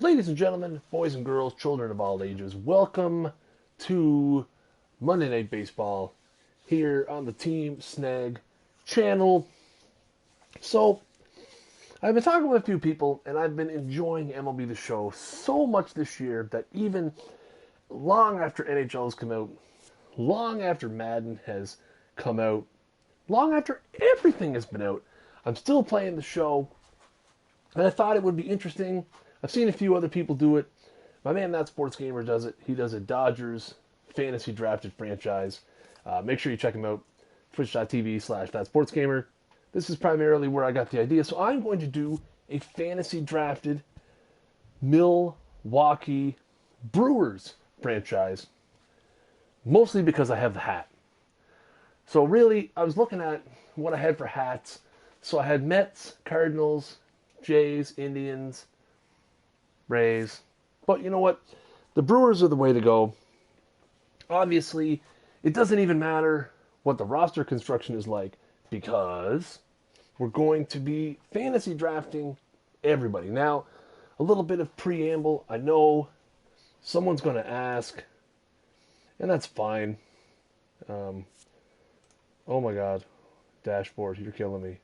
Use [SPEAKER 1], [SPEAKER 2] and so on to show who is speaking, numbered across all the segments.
[SPEAKER 1] Ladies and gentlemen, boys and girls, children of all ages, welcome to Monday Night Baseball here on the Team Snag channel. So, I've been talking with a few people, and I've been enjoying MLB The Show so much this year that even long after NHL has come out, long after Madden has come out, long after everything has been out, I'm still playing the show, and I thought it would be interesting. I've seen a few other people do it. My man, That Sports Gamer, does it. He does a Dodgers fantasy drafted franchise. Make sure you check him out. Twitch.tv/ThatSportsGamer. This is primarily where I got the idea. So I'm going to do a fantasy drafted Milwaukee Brewers franchise. Mostly because I have the hat. So really, I was looking at what I had for hats. So I had Mets, Cardinals, Jays, Indians, Rays. But you know what? The Brewers are the way to go. Obviously, it doesn't even matter what the roster construction is like because we're going to be fantasy drafting everybody. Now, a little bit of preamble. I know someone's going to ask, and that's fine. Um, oh my God. Dashboard, you're killing me.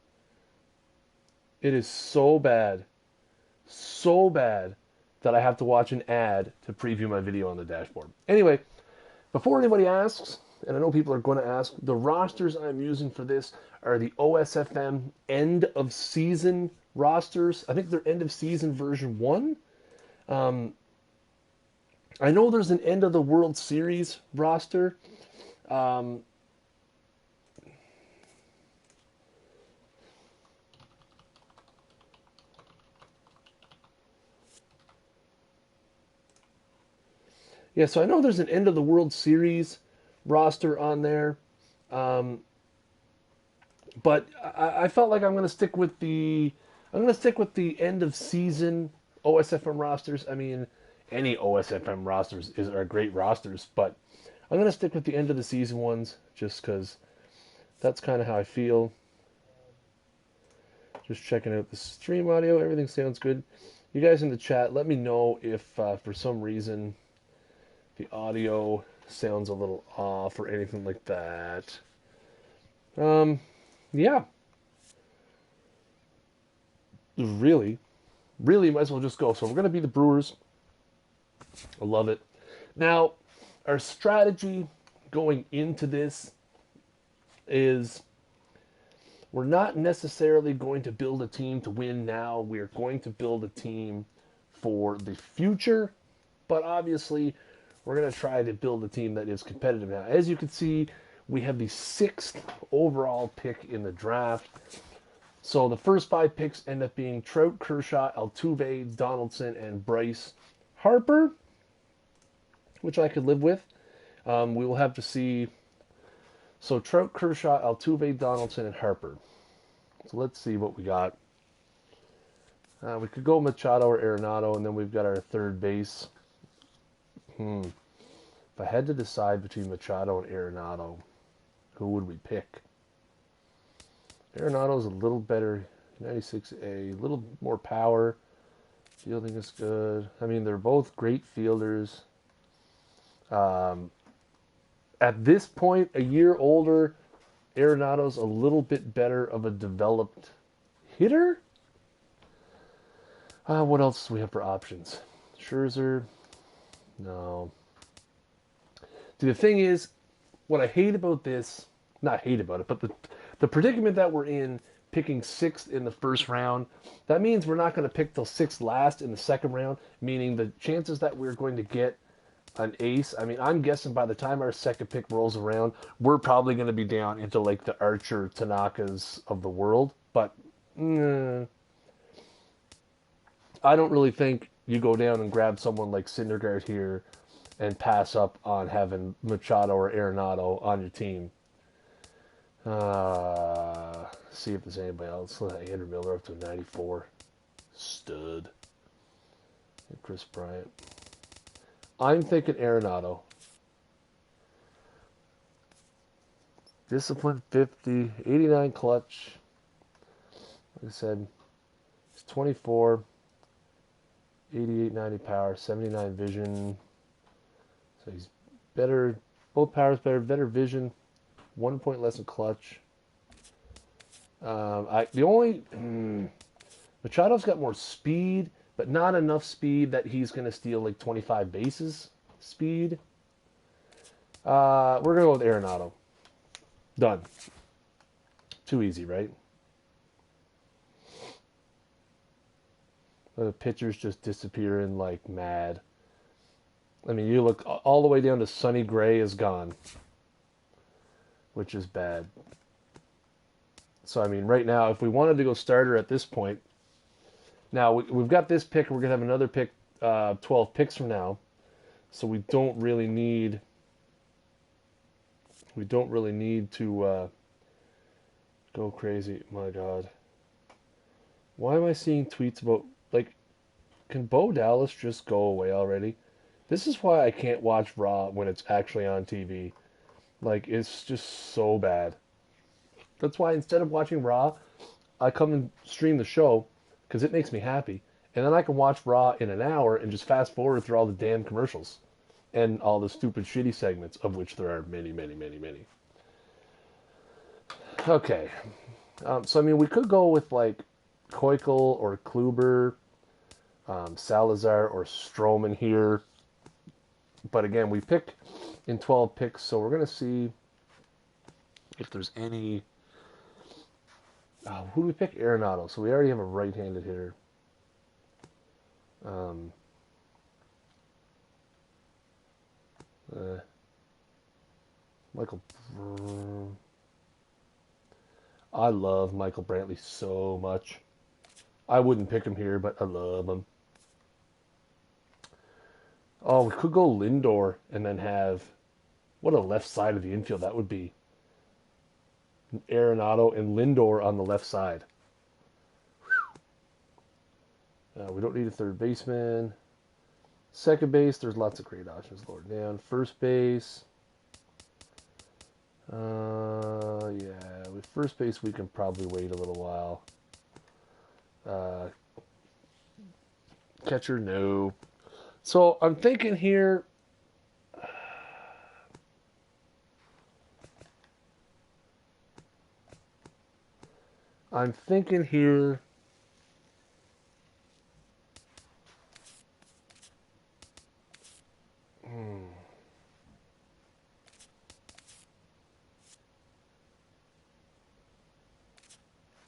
[SPEAKER 1] It is so bad that I have to watch an ad to preview my video on the dashboard. Anyway, before anybody asks, and I know people are going to ask, the rosters I'm using for this are the OSFM end of season rosters. I think they're end of season version 1. I know there's an end of the World Series roster. Um, yeah, so I know there's an end of the World Series roster on there. Um, but I felt like I'm going to stick with the end of season OSFM rosters. I mean, any OSFM rosters are great rosters, but I'm going to stick with the end of the season ones just because that's kind of how I feel. Just checking out the stream audio. Everything sounds good. You guys in the chat, let me know if for some reason the audio sounds a little off or anything like that. Yeah. Really, really might as well just go. So we're going to be the Brewers. I love it. Now, our strategy going into this is we're not necessarily going to build a team to win now. We're going to build a team for the future. But obviously, we're going to try to build a team that is competitive now. As you can see, we have the 6th overall pick in the draft. So the first 5 picks end up being Trout, Kershaw, Altuve, Donaldson, and Bryce Harper, which I could live with. We will have to see. So Trout, Kershaw, Altuve, Donaldson, and Harper. So let's see what we got. We could go Machado or Arenado, and then we've got our third base. If I had to decide between Machado and Arenado, who would we pick? Arenado's a little better, 96A, a little more power. Fielding is good. I mean, they're both great fielders. At this point, a year older, Arenado's a little bit better of a developed hitter. What else do we have for options? Scherzer? No. See, the thing is, what I hate about this, not hate about it, but the predicament that we're in, picking 6th in the first round, that means we're not going to pick till 6th last in the second round, meaning the chances that we're going to get an ace, I mean, I'm guessing by the time our second pick rolls around, we're probably going to be down into like the Archer Tanakas of the world, but I don't really think you go down and grab someone like Syndergaard here and pass up on having Machado or Arenado on your team. See if there's anybody else. Andrew Miller up to 94. Stud. And Chris Bryant. I'm thinking Arenado. Discipline 50. 89 clutch. Like I said, he's 24. 88, 90 power, 79 vision. So he's better. Both powers better vision. 1 point less in clutch. Machado's got more speed, but not enough speed that he's going to steal like 25 bases speed. We're going to go with Arenado. Done. Too easy, right? The pitchers just disappearing like mad. I mean, you look all the way down to Sonny Gray is gone, which is bad. So, I mean, right now, if we wanted to go starter at this point, now we've got this pick. We're going to have another pick 12 picks from now. So we don't really need to go crazy. My God. Why am I seeing tweets about, like, can Bo Dallas just go away already? This is why I can't watch Raw when it's actually on TV. Like, it's just so bad. That's why instead of watching Raw, I come and stream the show because it makes me happy. And then I can watch Raw in an hour and just fast forward through all the damn commercials and all the stupid, shitty segments, of which there are many, many, many, many. Okay. So, I mean, we could go with, like, Keuchel or Kluber, Salazar or Stroman here. But again, we pick in 12 picks, so we're going to see if there's any... who do we pick? Arenado. So we already have a right-handed hitter. Michael... I love Michael Brantley so much. I wouldn't pick him here, but I love him. Oh, we could go Lindor and then have... What a left side of the infield that would be. Arenado and Lindor on the left side. We don't need a third baseman. Second base, there's lots of great options lower down. First base. Yeah, with first base we can probably wait a little while. Catcher, no. So I'm thinking here. I'm thinking here.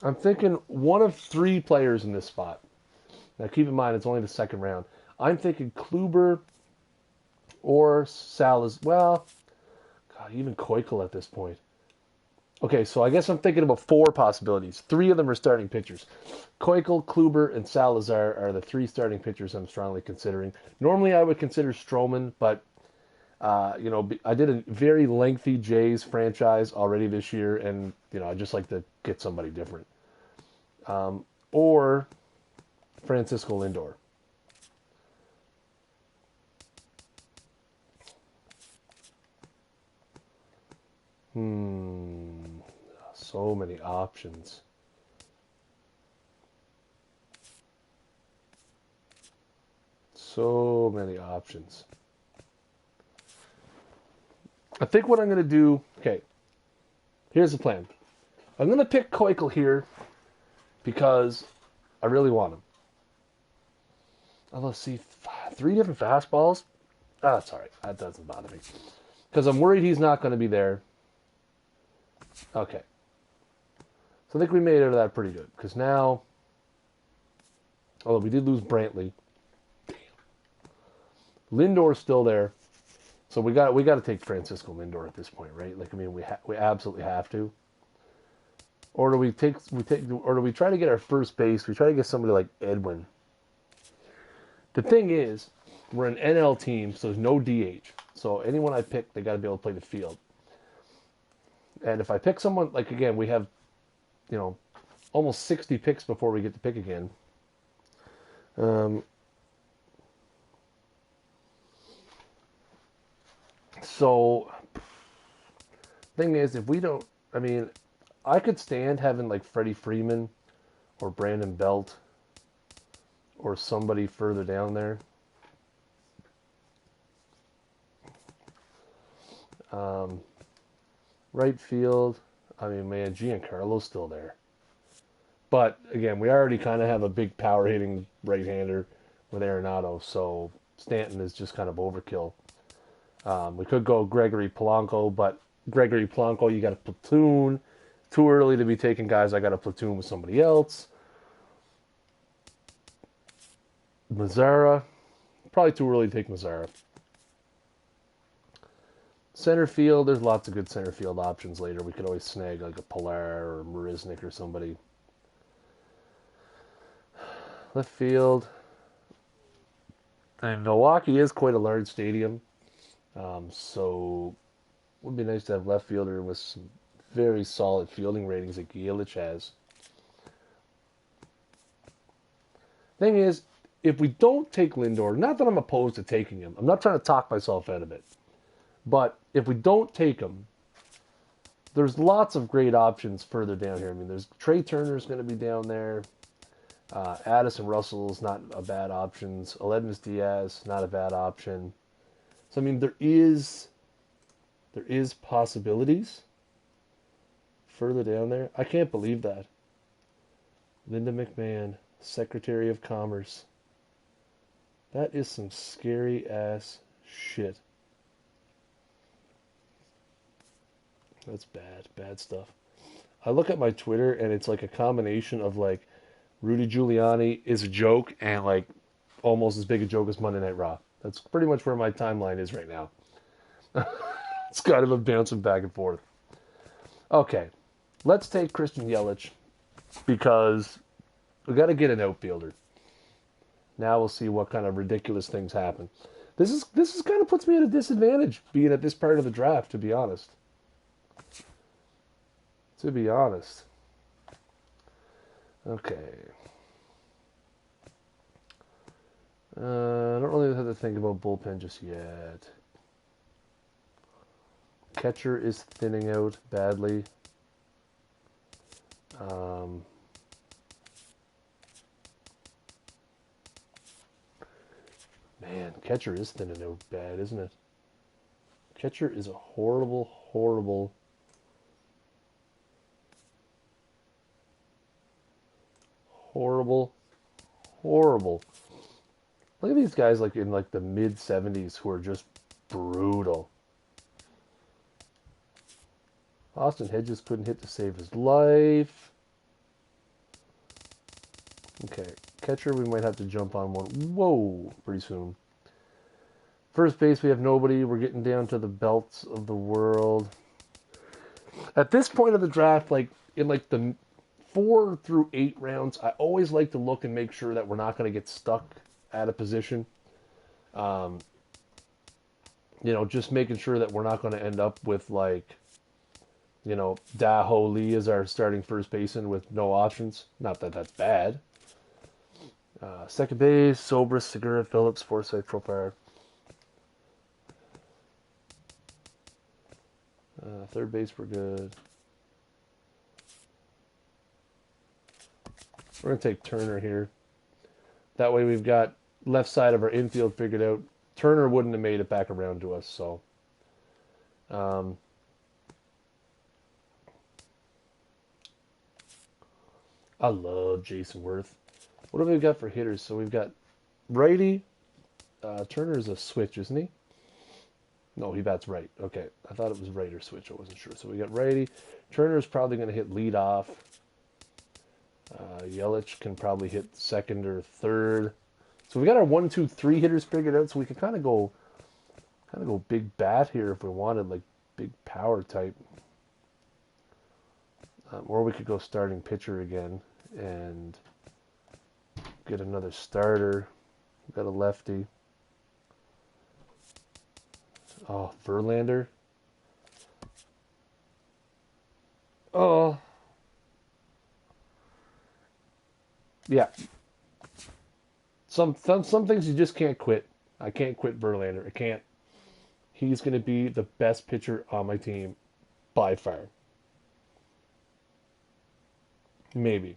[SPEAKER 1] I'm thinking one of three players in this spot. Now keep in mind it's only the second round. I'm thinking Kluber or Salas. Well, God, even Keuchel at this point. Okay, so I guess I'm thinking about four possibilities. Three of them are starting pitchers. Keuchel, Kluber, and Salazar are the three starting pitchers I'm strongly considering. Normally I would consider Stroman, but I did a very lengthy Jays franchise already this year, and I just like to get somebody different. Or Francisco Lindor. So many options. So many options. I think what I'm going to do... Okay, here's the plan. I'm going to pick Keuchel here because I really want him. Let's see, 3 different fastballs? That's all right. That doesn't bother me. Because I'm worried he's not going to be there. Okay. So I think we made out of that pretty good. Because now, although we did lose Brantley, Lindor's still there. So we got to take Francisco Lindor at this point, right? Like, I mean, we absolutely have to. Or do we try to get our first base? We try to get somebody like Edwin. The thing is, we're an NL team, so there's no DH. So anyone I pick, they got to be able to play the field. And if I pick someone, like, again, we have, almost 60 picks before we get to pick again. So, thing is, if we don't, I mean, I could stand having, like, Freddie Freeman or Brandon Belt or somebody further down there. Right field, I mean, man, Giancarlo's still there. But again, we already kind of have a big power hitting right-hander with Arenado, so Stanton is just kind of overkill. We could go Gregory Polanco, but Gregory Polanco, you got a platoon. Too early to be taking guys. I got a platoon with somebody else. Mazzara, probably too early to take Mazzara. Center field, there's lots of good center field options later. We could always snag like a Pilar or Marisnik or somebody. Left field. And Milwaukee is quite a large stadium. So it would be nice to have left fielder with some very solid fielding ratings like Yelich has. Thing is, if we don't take Lindor, not that I'm opposed to taking him. I'm not trying to talk myself out of it. But if we don't take him, there's lots of great options further down here. I mean, there's Trey Turner's going to be down there. Addison Russell's not a bad option. Aledmus Diaz, not a bad option. So, I mean, there is possibilities further down there. I can't believe that. Linda McMahon, Secretary of Commerce. That is some scary ass shit. That's bad stuff. I look at my Twitter and it's like a combination of like Rudy Giuliani is a joke and like almost as big a joke as Monday Night Raw. That's pretty much where my timeline is right now. It's kind of a bouncing back and forth. Okay, let's take Christian Yelich because we got to get an outfielder. Now we'll see what kind of ridiculous things happen. This is kind of puts me at a disadvantage being at this part of the draft, to be honest. Okay. I don't really have to think about bullpen just yet. Catcher is thinning out badly. Man, catcher is thinning out bad, isn't it? Catcher is a horrible. Look at these guys like in like the mid 70s who are just brutal. Austin Hedges couldn't hit to save his life. Okay, catcher we might have to jump on one. Whoa, pretty soon. First base we have nobody. We're getting down to the belts of the world. At this point of the draft, like in like the 4 through 8 rounds, I always like to look and make sure that we're not going to get stuck at a position. Just making sure that we're not going to end up with like, Daho Lee as our starting first baseman with no options. Not that that's bad. Second base, Sobris, Segura, Phillips, Forsythe, Profar. Third base, we're good. We're going to take Turner here. That way we've got left side of our infield figured out. Turner wouldn't have made it back around to us, so. I love Jason Worth. What have we got for hitters? So we've got righty. Turner's a switch, isn't he? No, he bats right. Okay, I thought it was right or switch. I wasn't sure. So we got righty. Turner's probably going to hit lead off. Yelich can probably hit second or third. So we got our 1, 2, 3 hitters figured out. So we can kind of go big bat here if we wanted, like big power type. Or we could go starting pitcher again and get another starter. We've got a lefty. Oh, Verlander. Oh. Yeah. Some things you just can't quit. I can't quit Verlander. I can't. He's going to be the best pitcher on my team by far. Maybe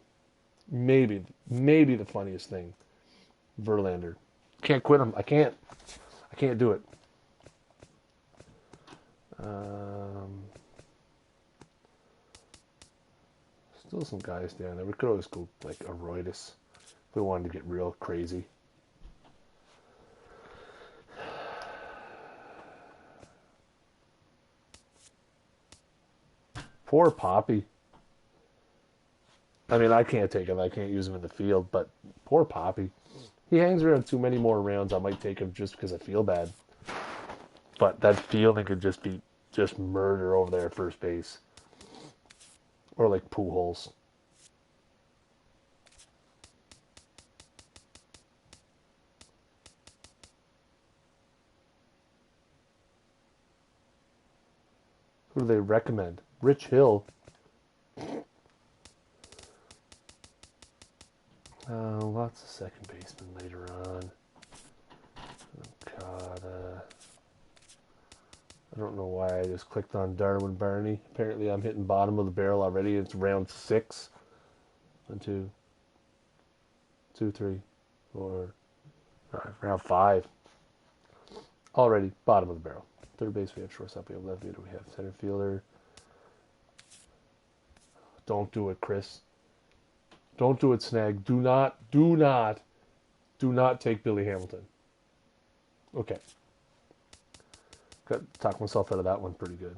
[SPEAKER 1] the funniest thing Verlander. Can't quit him. I can't do it. Still some guys down there. We could always go like Aroidis if we wanted to get real crazy. Poor Poppy. I mean, I can't take him. I can't use him in the field, but poor Poppy. He hangs around too many more rounds. I might take him just because I feel bad. But that fielding could just be just murder over there at first base. Or like Pujols. Who do they recommend? Rich Hill. Lots of second basemen later on. God, I don't know why I just clicked on Darwin Barney. Apparently I'm hitting bottom of the barrel already. It's round 6. 1, 2, 2, 3, 4, 5. Round 5. Already bottom of the barrel. Third base we have, shortstop we have, left fielder we have, center fielder. Don't do it, Chris. Don't do it, Snag. Do not take Billy Hamilton. Okay. Got to talk myself out of that one pretty good.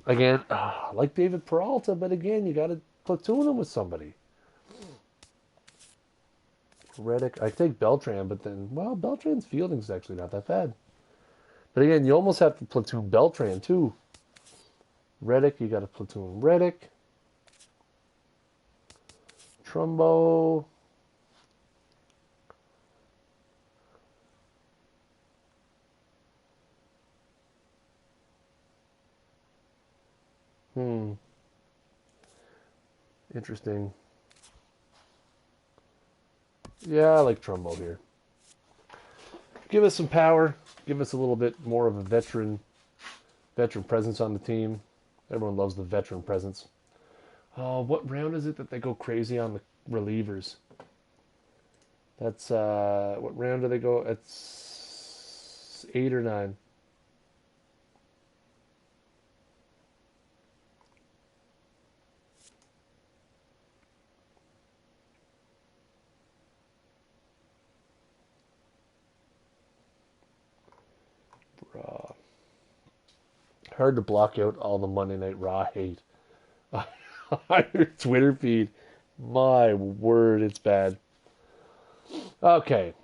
[SPEAKER 1] Again, I like David Peralta, but again, you got to platoon him with somebody. Reddick, I take Beltran, but then, well, Beltran's fielding's actually not that bad. But again, you almost have to platoon Beltran too. Reddick, you got to platoon Reddick. Trumbo. Interesting. Yeah, I like Trumbo here. Give us some power. Give us a little bit more of a veteran presence on the team. Everyone loves the veteran presence. Oh, what round is it that they go crazy on the relievers? That's, what round do they go? It's 8 or 9. Hard to block out all the Monday Night Raw hate on your Twitter feed. My word, it's bad. Okay.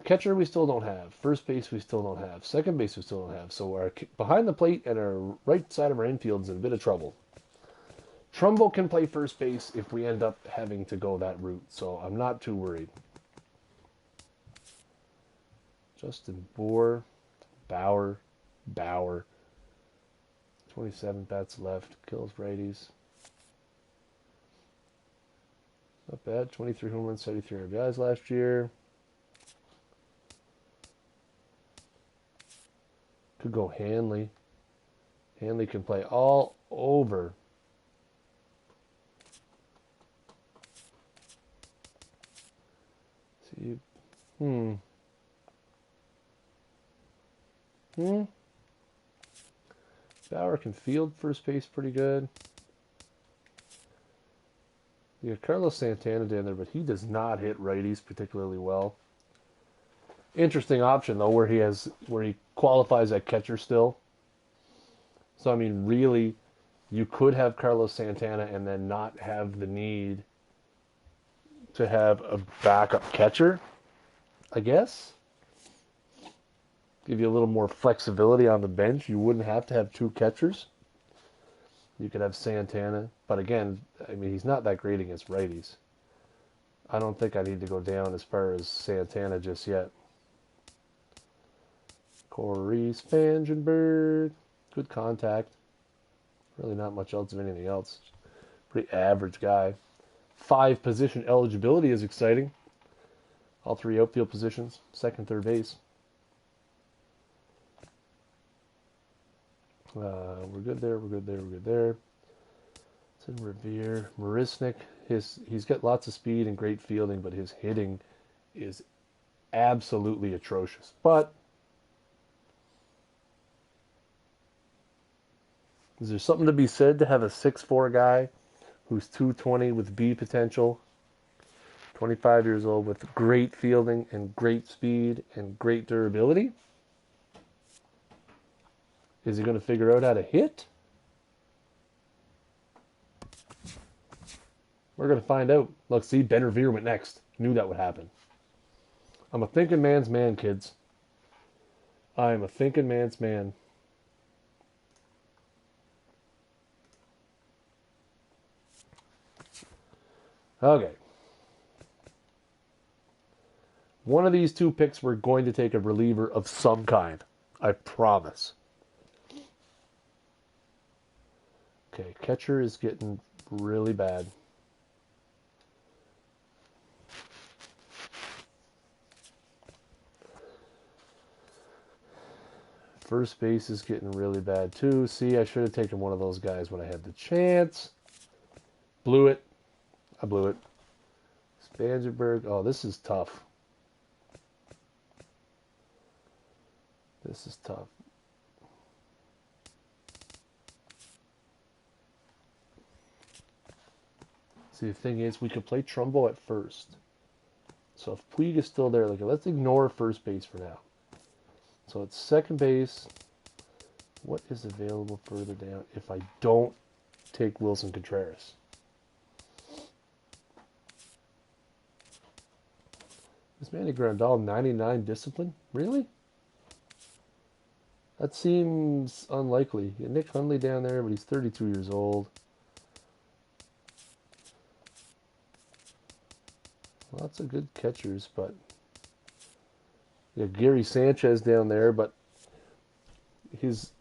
[SPEAKER 1] Catcher we still don't have. First base we still don't have. Second base we still don't have. So our behind the plate and our right side of our infield is in a bit of trouble. Trumbo can play first base if we end up having to go that route. So I'm not too worried. Justin Bauer. 27 bats left. Kills righties. Not bad. 23 home runs, 73 RBIs last year. Could go Hanley. Hanley can play all over. See, Bauer can field first base pretty good. You got Carlos Santana down there, but he does not hit righties particularly well. Interesting option though, where he qualifies at catcher still. So I mean, really, you could have Carlos Santana and then not have the need to have a backup catcher, I guess. Give you a little more flexibility on the bench. You wouldn't have to have 2 catchers. You could have Santana. But again, I mean, he's not that great against righties. I don't think I need to go down as far as Santana just yet. Corey Spangenberg. Good contact. Really not much else of anything else. Pretty average guy. 5 position eligibility is exciting. All 3 outfield positions. Second, third base. We're good there. Hudson, Revere, Marisnik. He's got lots of speed and great fielding, but his hitting is absolutely atrocious. But is there something to be said to have a 6'4" guy who's 220 with B potential, 25 years old with great fielding and great speed and great durability? Is he going to figure out how to hit? We're going to find out. Look, see, Ben Revere went next. Knew that would happen. I'm a thinking man's man, kids. I am a thinking man's man. Okay. One of these two picks, we're going to take a reliever of some kind. I promise. Okay, catcher is getting really bad. First base is getting really bad too. See, I should have taken one of those guys when I had the chance. Blew it. I blew it. Spangenberg. Oh, this is tough. This is tough. See, the thing is, we could play Trumbo at first. So if Puig is still there, like, let's ignore first base for now. So it's second base. What is available further down if I don't take Wilson Contreras? This Manny Grandal, 99 discipline? Really? That seems unlikely. You got Nick Hundley down there, but he's 32 years old. Lots of good catchers, but you got Gary Sanchez down there, but his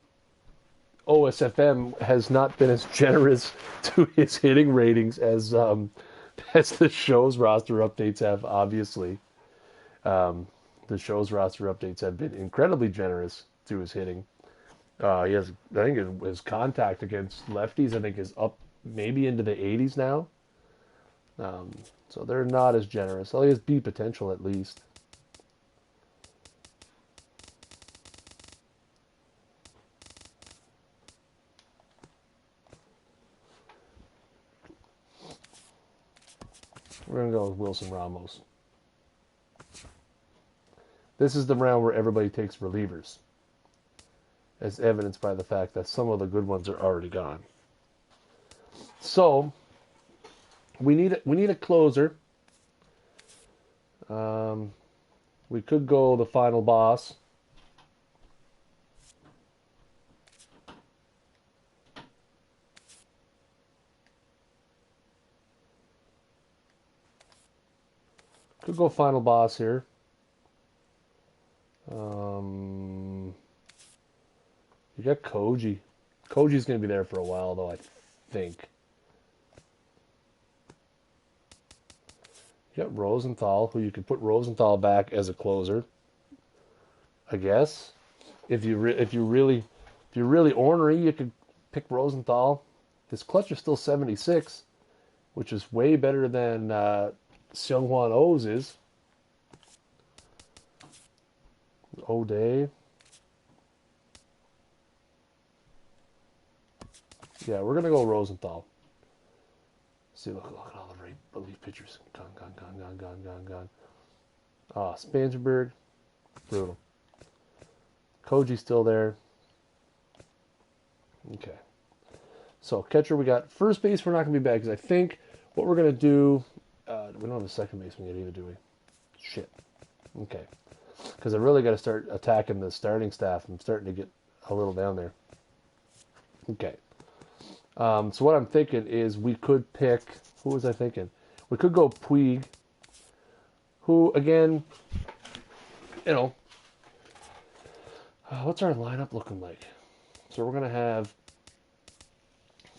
[SPEAKER 1] OSFM has not been as generous to his hitting ratings as the show's roster updates have, obviously. The show's roster updates have been incredibly generous to his hitting. He has, I think his contact against lefties, I think, is up maybe into the 80s now. So they're not as generous. Well, he has B potential at least. We're going to go with Wilson Ramos. This is the round where everybody takes relievers, as evidenced by the fact that some of the good ones are already gone. So we need a closer. We could go the final boss. Could go final boss here. You got Koji. Koji's going to be there for a while, though, I think. You got Rosenthal, who you could put Rosenthal back as a closer, I guess. If you're really ornery, you could pick Rosenthal. His clutch is still 76, which is way better than Seung-Hwan Oh's is. O'Day. Yeah, we're going to go Rosenthal. See, look at all the relief pitchers. Gone. Ah, Spangenberg. Brutal. Koji's still there. Okay. So, catcher we got. First base, we're not going to be bad, because I think what we're going to do... we don't have a second baseman yet either, do we? Shit. Okay. Because I really got to start attacking the starting staff. I'm starting to get a little down there. Okay. So what I'm thinking is we could pick... Who was I thinking? We could go Puig, who, again, you know... what's our lineup looking like? So we're going to have...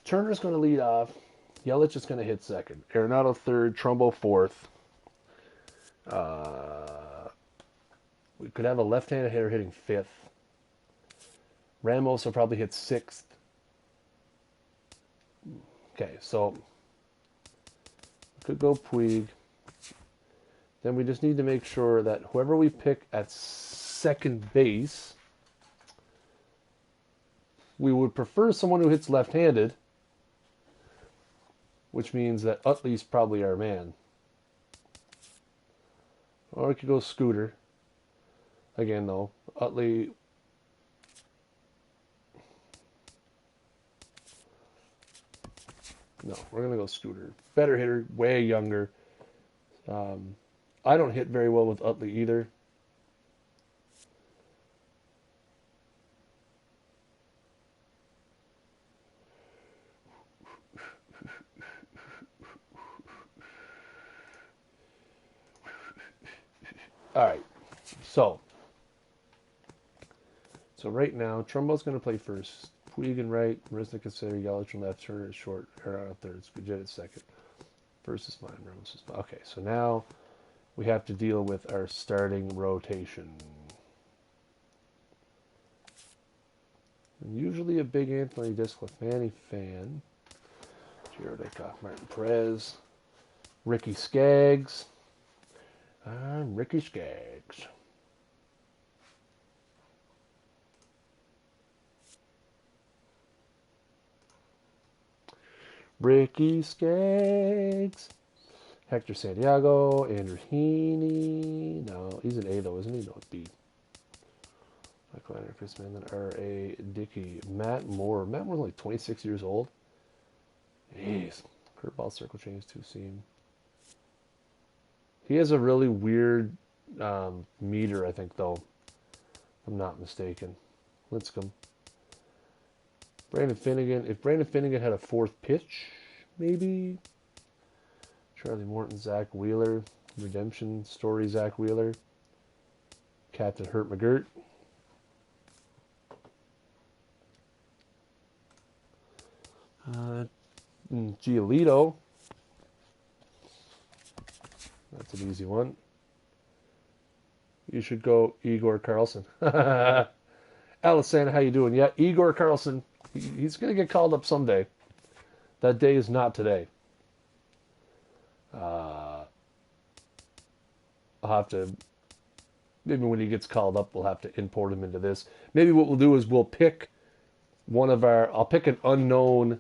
[SPEAKER 1] Turner's going to lead off. Yelich is going to hit second. Arenado third. Trumbo fourth. We could have a left-handed hitter hitting fifth. Ramos will probably hit sixth. Okay, so we could go Puig. Then we just need to make sure that whoever we pick at second base, we would prefer someone who hits left-handed, which means that Utley's probably our man. Or we could go Scooter. Again, though, Utley... No, we're going to go Scooter. Better hitter, way younger. I don't hit very well with Utley either. All right, so right now, Trumbo's going to play first. Puig in right, Marisnik is center, Yelich in left, Turner is short, Herrera at third, Skujit at second. First is mine, Ramos is mine. Okay, so now we have to deal with our starting rotation. I'm usually a big Anthony DeSclafani fan. Jared Eichhoff, Martin Perez, Ricky Skaggs. I'm Ricky Skaggs. Ricky Skaggs. Hector Santiago. Andrew Heaney. No, he's an A though, isn't he? No, it's B. Michael Leonard, Chris Manlin, R.A. Dickey. Matt Moore. Matt Moore's like 26 years old. Jeez. Curveball, circle change, two-seam. He has a really weird meter, I think, though. If I'm not mistaken. Linscomb. Brandon Finnegan. If Brandon Finnegan had a fourth pitch, maybe. Charlie Morton, Zach Wheeler. Redemption story, Zach Wheeler. Captain Hurt McGirt. Giolito. That's an easy one. You should go Igor Carlson. Alisana, how you doing? Yeah, Igor Carlson. He's going to get called up someday. That day is not today. I'll have to... Maybe when he gets called up, we'll have to import him into this. Maybe what we'll do is we'll pick one of our... I'll pick an unknown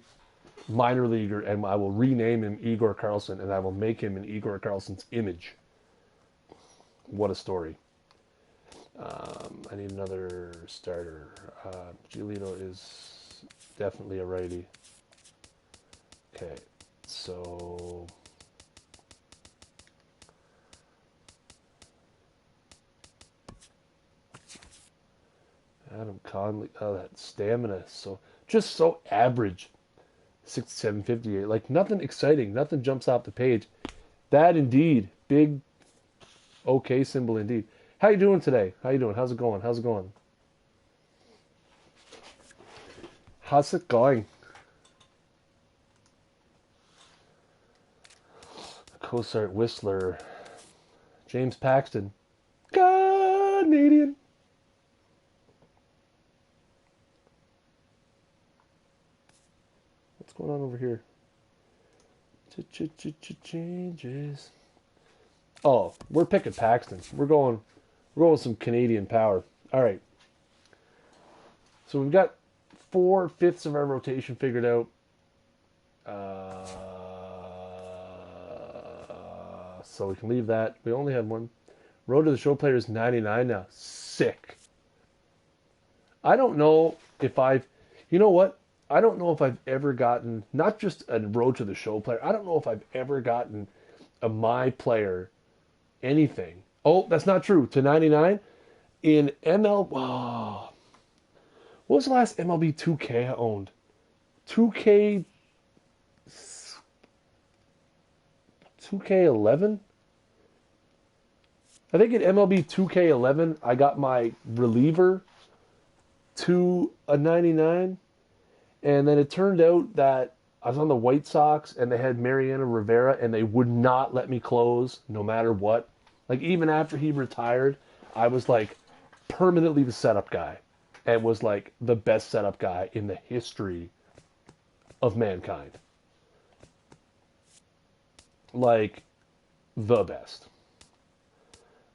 [SPEAKER 1] minor leaguer, and I will rename him Igor Carlson, and I will make him in Igor Carlson's image. What a story. I need another starter. Giolito is definitely a righty. Okay, so... Adam Conley. Oh, that stamina. Just so average. 67, 58. Like, nothing exciting. Nothing jumps off the page. That indeed. Big okay symbol indeed. How you doing today? How you doing? How's it going? How's it going? How's it going? Cosart Whistler. James Paxton. Canadian. What's going on over here? Changes. Oh, we're picking Paxton. We're going with some Canadian power. All right. So we've got 4/5 of our rotation figured out. So we can leave that. We only have one. Road to the Show player is 99 now. Sick. I don't know if I've... You know what? I don't know if I've ever gotten... Not just a Road to the Show player. I don't know if I've ever gotten a My Player anything. Oh, that's not true. To 99? In ML... Oh. What was the last MLB 2K I owned? 2K... 2K11? I think in MLB 2K11, I got my reliever to a 99. And then it turned out that I was on the White Sox and they had Mariano Rivera and they would not let me close no matter what. Like, even after he retired, I was like permanently the setup guy and was like the best setup guy in the history of mankind. like the best.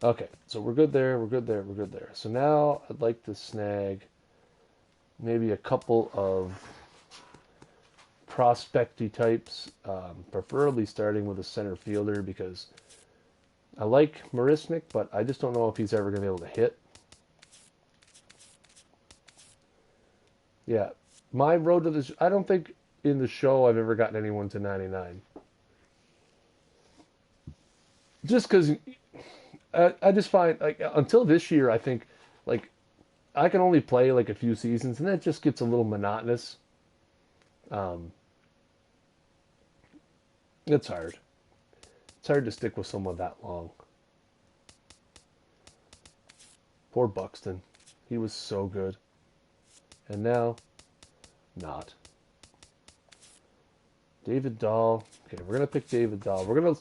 [SPEAKER 1] Okay, so we're good there, we're good there, we're good there. So now I'd like to snag maybe a couple of prospecty types, preferably starting with a center fielder because I like Marisnik, but I just don't know if he's ever going to be able to hit. Yeah, my road to this, I don't think in the show I've ever gotten anyone to 99. Just because I just find, like, until this year, I think, like, I can only play, like, a few seasons, and that just gets a little monotonous. Um, it's hard. It's hard to stick with someone that long. Poor Buxton. He was so good. And now, not. David Dahl. Okay, we're going to pick David Dahl. We're going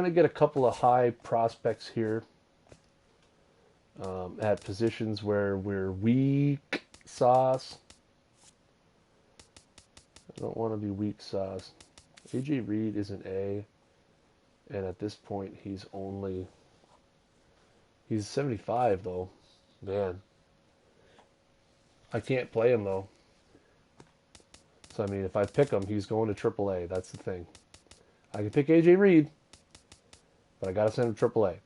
[SPEAKER 1] to get a couple of high prospects here at positions where we're weak sauce. I don't want to be weak sauce. A.J. Reed is an A. And at this point, he's 75, though. Man. I can't play him, though. So, I mean, if I pick him, he's going to AAA. That's the thing. I can pick A.J. Reed, but I got to send him to AAA.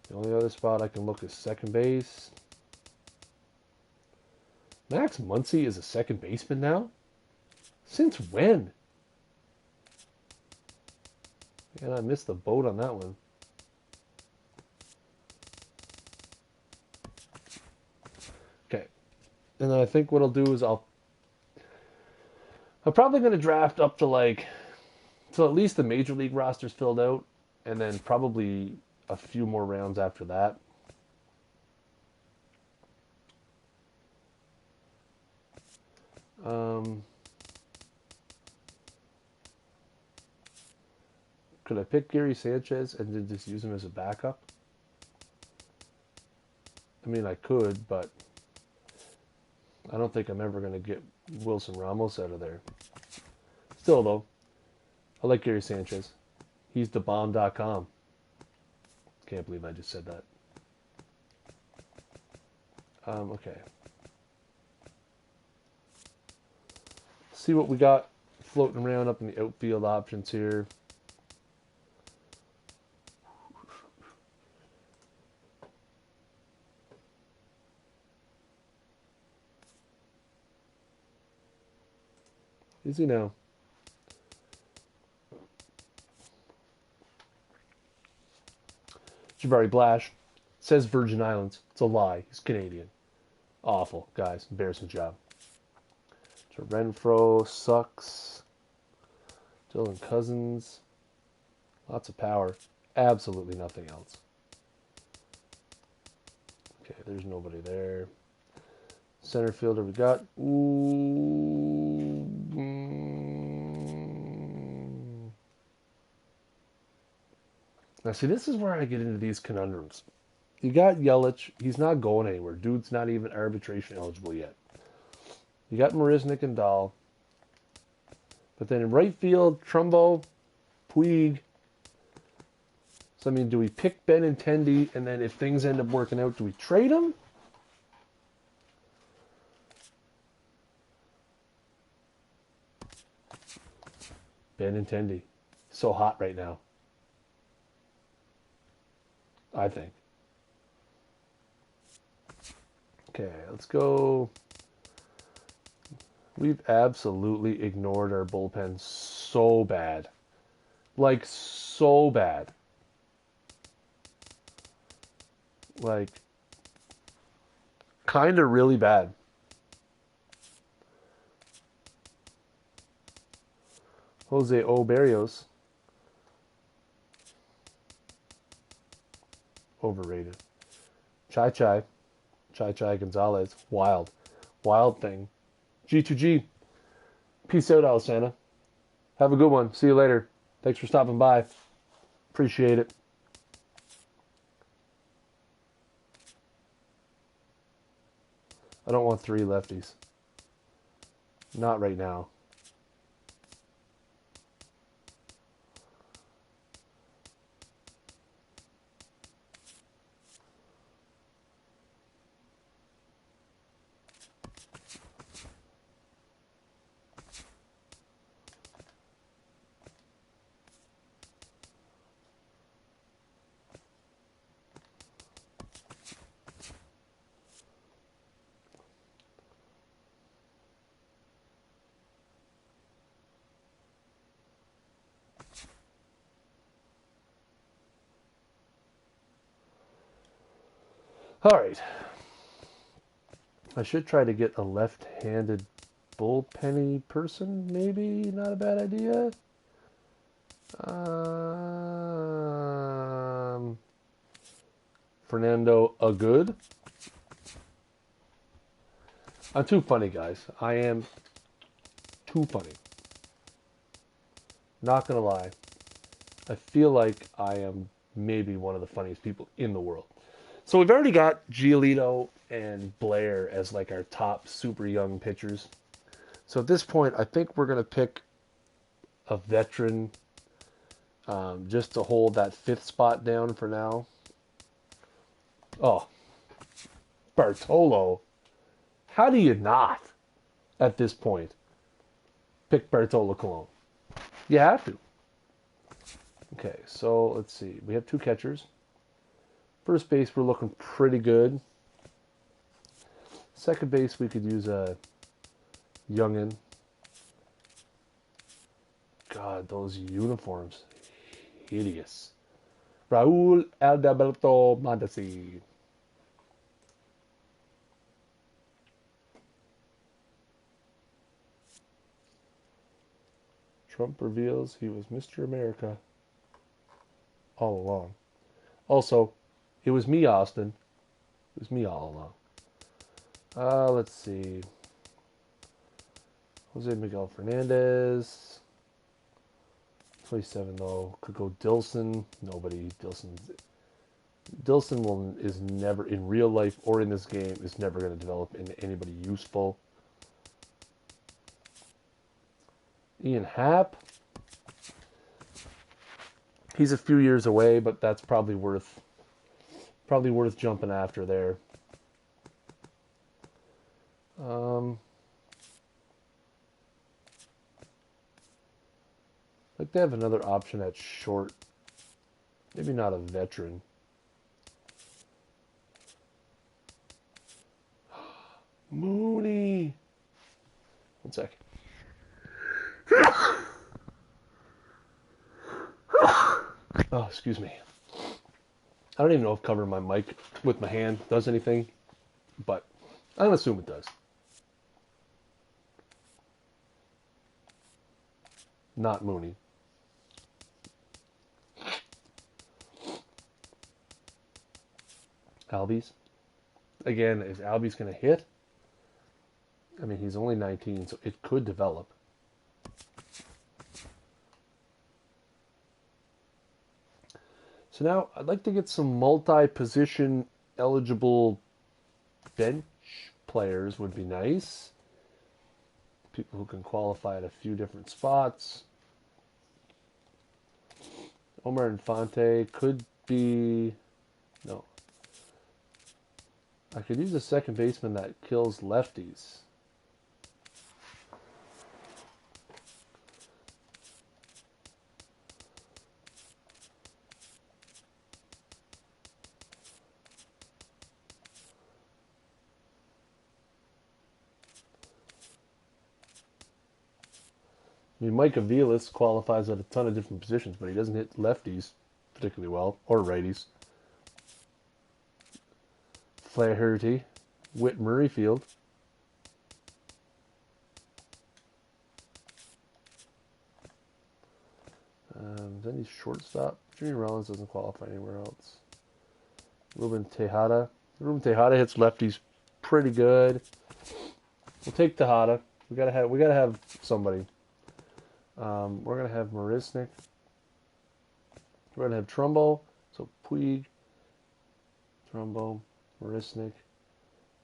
[SPEAKER 1] The only other spot I can look is second base. Max Muncy is a second baseman now? Since when? And I missed the boat on that one. Okay. And then I think what I'll do is I'm probably going to draft up to till at least the major league roster's filled out, and then probably a few more rounds after that. Could I pick Gary Sanchez and then just use him as a backup? I mean, I could, but I don't think I'm ever going to get Wilson Ramos out of there. Still, though, I like Gary Sanchez. He's thebomb.com. Can't believe I just said that. Okay. See what we got floating around up in the outfield options here. Is he now? Jabari Blash says Virgin Islands. It's a lie. He's Canadian. Awful, guys. Embarrassing job. So Renfro sucks. Dylan Cousins. Lots of power. Absolutely nothing else. Okay, there's nobody there. Center fielder we got. Ooh. Now, see, this is where I get into these conundrums. You got Yelich. He's not going anywhere. Dude's not even arbitration eligible yet. You got Marisnik and Dahl. But then in right field, Trumbo, Puig. So, I mean, do we pick Benintendi, and then if things end up working out, do we trade him? Benintendi. So hot right now. I think. Okay, let's go. We've absolutely ignored our bullpen so bad. Like, so bad. Like, kind of really bad. Jose O. Barrios. Overrated. Chai Gonzalez. Wild thing. G2G. Peace out, Alessandra. Have a good one. See you later. Thanks for stopping by. Appreciate it. I don't want 3 lefties. Not right now. All right. I should try to get a left-handed bullpenny person, maybe. Not a bad idea. Fernando Agood. I'm too funny, guys. I am too funny. Not gonna lie. I feel like I am maybe one of the funniest people in the world. So we've already got Giolito and Blair as like our top super young pitchers. So at this point, I think we're gonna pick a veteran just to hold that 5th spot down for now. Oh, Bartolo. How do you not, at this point, pick Bartolo Colon? You have to. Okay, so let's see. We have 2 catchers. First base, we're looking pretty good. Second base, we could use a youngin. God, those uniforms. Hideous. Raul Alberto Mondesi. Trump reveals he was Mr. America all along. Also, it was me, Austin. It was me all along. Let's see. Jose Miguel Fernandez. 27 though. Could go Dilson. Nobody. Dilson is never, in real life or in this game, is never going to develop into anybody useful. Ian Happ. He's a few years away, but that's probably worth jumping after there. Like they have another option at short. Maybe not a veteran. Mooney. One sec. Oh, excuse me. I don't even know if covering my mic with my hand does anything, but I'm going to assume it does. Not Mooney. Albies. Again, is Albies going to hit? I mean, he's only 19, so it could develop. So now I'd like to get some multi-position eligible bench players would be nice. People who can qualify at a few different spots. Omar Infante could be... No. I could use a second baseman that kills lefties. I mean, Mike Aviles qualifies at a ton of different positions, but he doesn't hit lefties particularly well, or righties. Flaherty, Whit Merrifield. Then he's shortstop. Jimmy Rollins doesn't qualify anywhere else. Ruben Tejada. Ruben Tejada hits lefties pretty good. We'll take Tejada. We gotta have somebody. We're gonna have Marisnik. We're gonna have Trumbo. So Puig, Trumbo, Marisnik,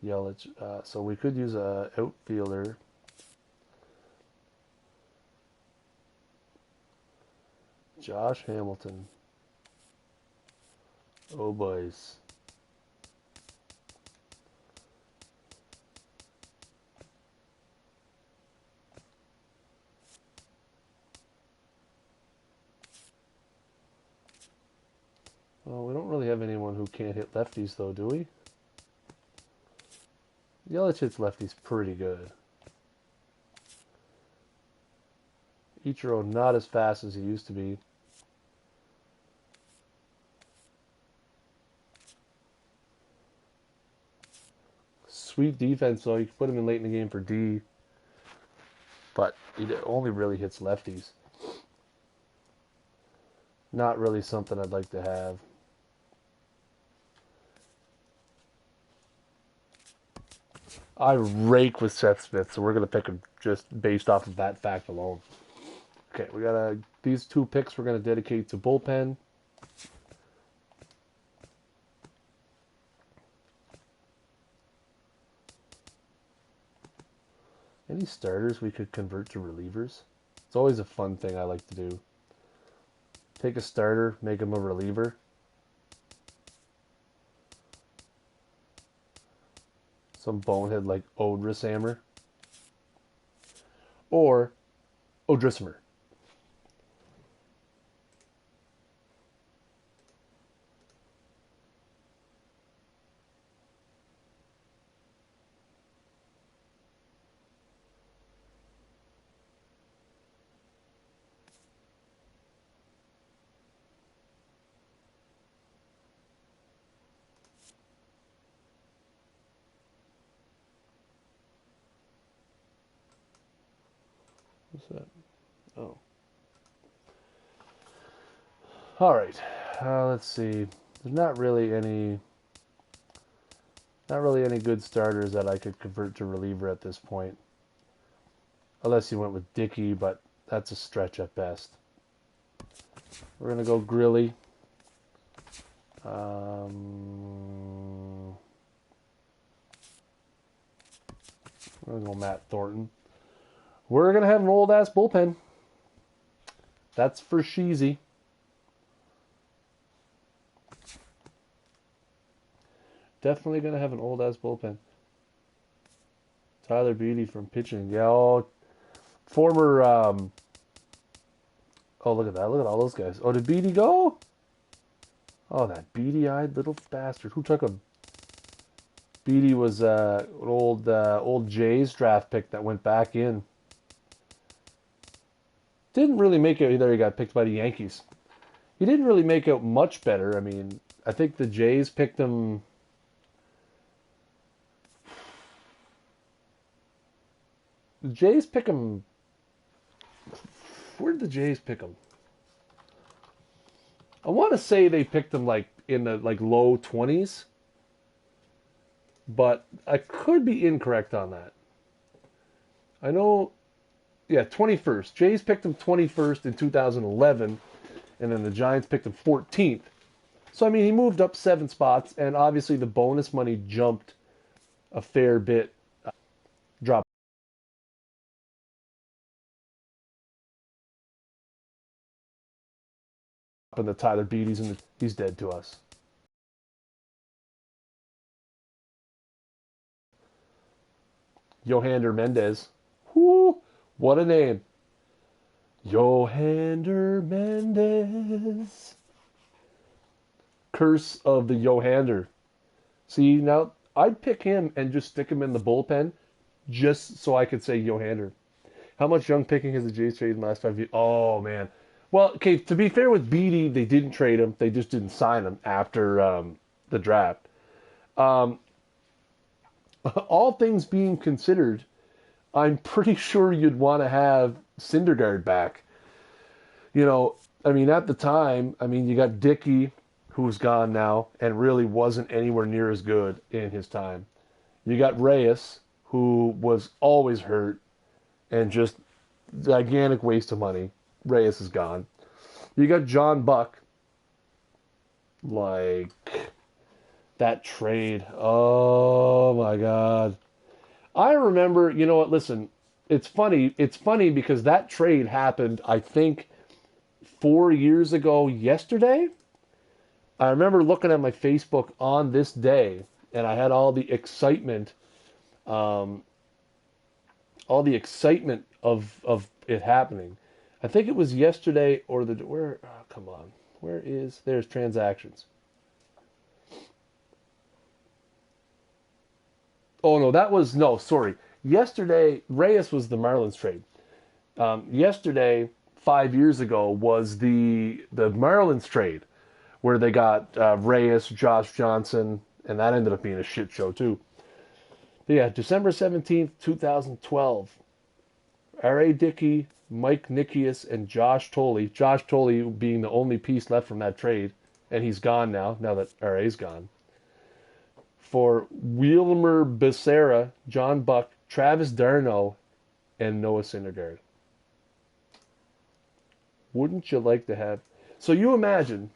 [SPEAKER 1] Yelich. So we could use a outfielder. Josh Hamilton. Oh, boys. Well, we don't really have anyone who can't hit lefties, though, do we? Yelich hits lefties pretty good. Ichiro not as fast as he used to be. Sweet defense, though. You can put him in late in the game for D. But he only really hits lefties. Not really something I'd like to have. I rake with Seth Smith, so we're going to pick him just based off of that fact alone. Okay, we got these 2 picks we're going to dedicate to bullpen. Any starters we could convert to relievers? It's always a fun thing I like to do. Take a starter, make him a reliever. Some bonehead like Odrishammer. Or Odrishammer. What's that? Oh. All right. Let's see. There's not really any good starters that I could convert to reliever at this point. Unless you went with Dickey, but that's a stretch at best. We're going to go Grilly. We're going to go Matt Thornton. We're going to have an old-ass bullpen. That's for Sheezy. Definitely going to have an old-ass bullpen. Tyler Beatty from pitching. Yeah, former... oh, look at that. Look at all those guys. Oh, did Beatty go? Oh, that beady-eyed little bastard. Who took him? Beatty was an old Jays draft pick that went back in. Didn't really make it either. He got picked by the Yankees. He didn't really make out much better. I mean, I think the Jays picked him. The Jays pick him. Where did the Jays pick him? I want to say they picked him like in the low 20s, but I could be incorrect on that. I know, yeah, 21st. Jays picked him 21st in 2011, and then the Giants picked him 14th. So, I mean, he moved up 7 spots, and obviously the bonus money jumped a fair bit. Dropped in the Tyler Beatty's, and he's dead to us. Yohander Mendez. Whoo, what a name. Yohander Mendez. Curse of the Yohander. See, now I'd pick him and just stick him in the bullpen just so I could say Yohander. How much young picking has the Jays traded in the last 5 years? Oh, man. Well, okay, to be fair with Beatty, they didn't trade him. They just didn't sign him after the draft. Um, all things being considered, I'm pretty sure you'd want to have Syndergaard back. You know, I mean, at the time, I mean, you got Dickey, who's gone now, and really wasn't anywhere near as good in his time. You got Reyes, who was always hurt, and just gigantic waste of money. Reyes is gone. You got John Buck, like, That trade. Oh my God. I remember, you know what, listen, it's funny. It's funny because that trade happened, I think, 4 years ago yesterday. I remember looking at my Facebook on this day, and I had um, all the excitement of it happening. I think it was yesterday or the where. Oh, come on, there's transactions? Oh no, that was no. Sorry, yesterday Reyes was the Marlins trade. Yesterday, 5 years ago, was the Marlins trade where they got Reyes, Josh Johnson, and that ended up being a shit show too. But yeah, December 17th, 2012. R.A. Dickey, Mike Nikias, and Josh Tolley. Josh Tolley being the only piece left from that trade, and he's gone now that R.A.'s gone. For Wilmer Becerra, John Buck, Travis d'Arnaud, and Noah Syndergaard. Wouldn't you like to have... So you imagine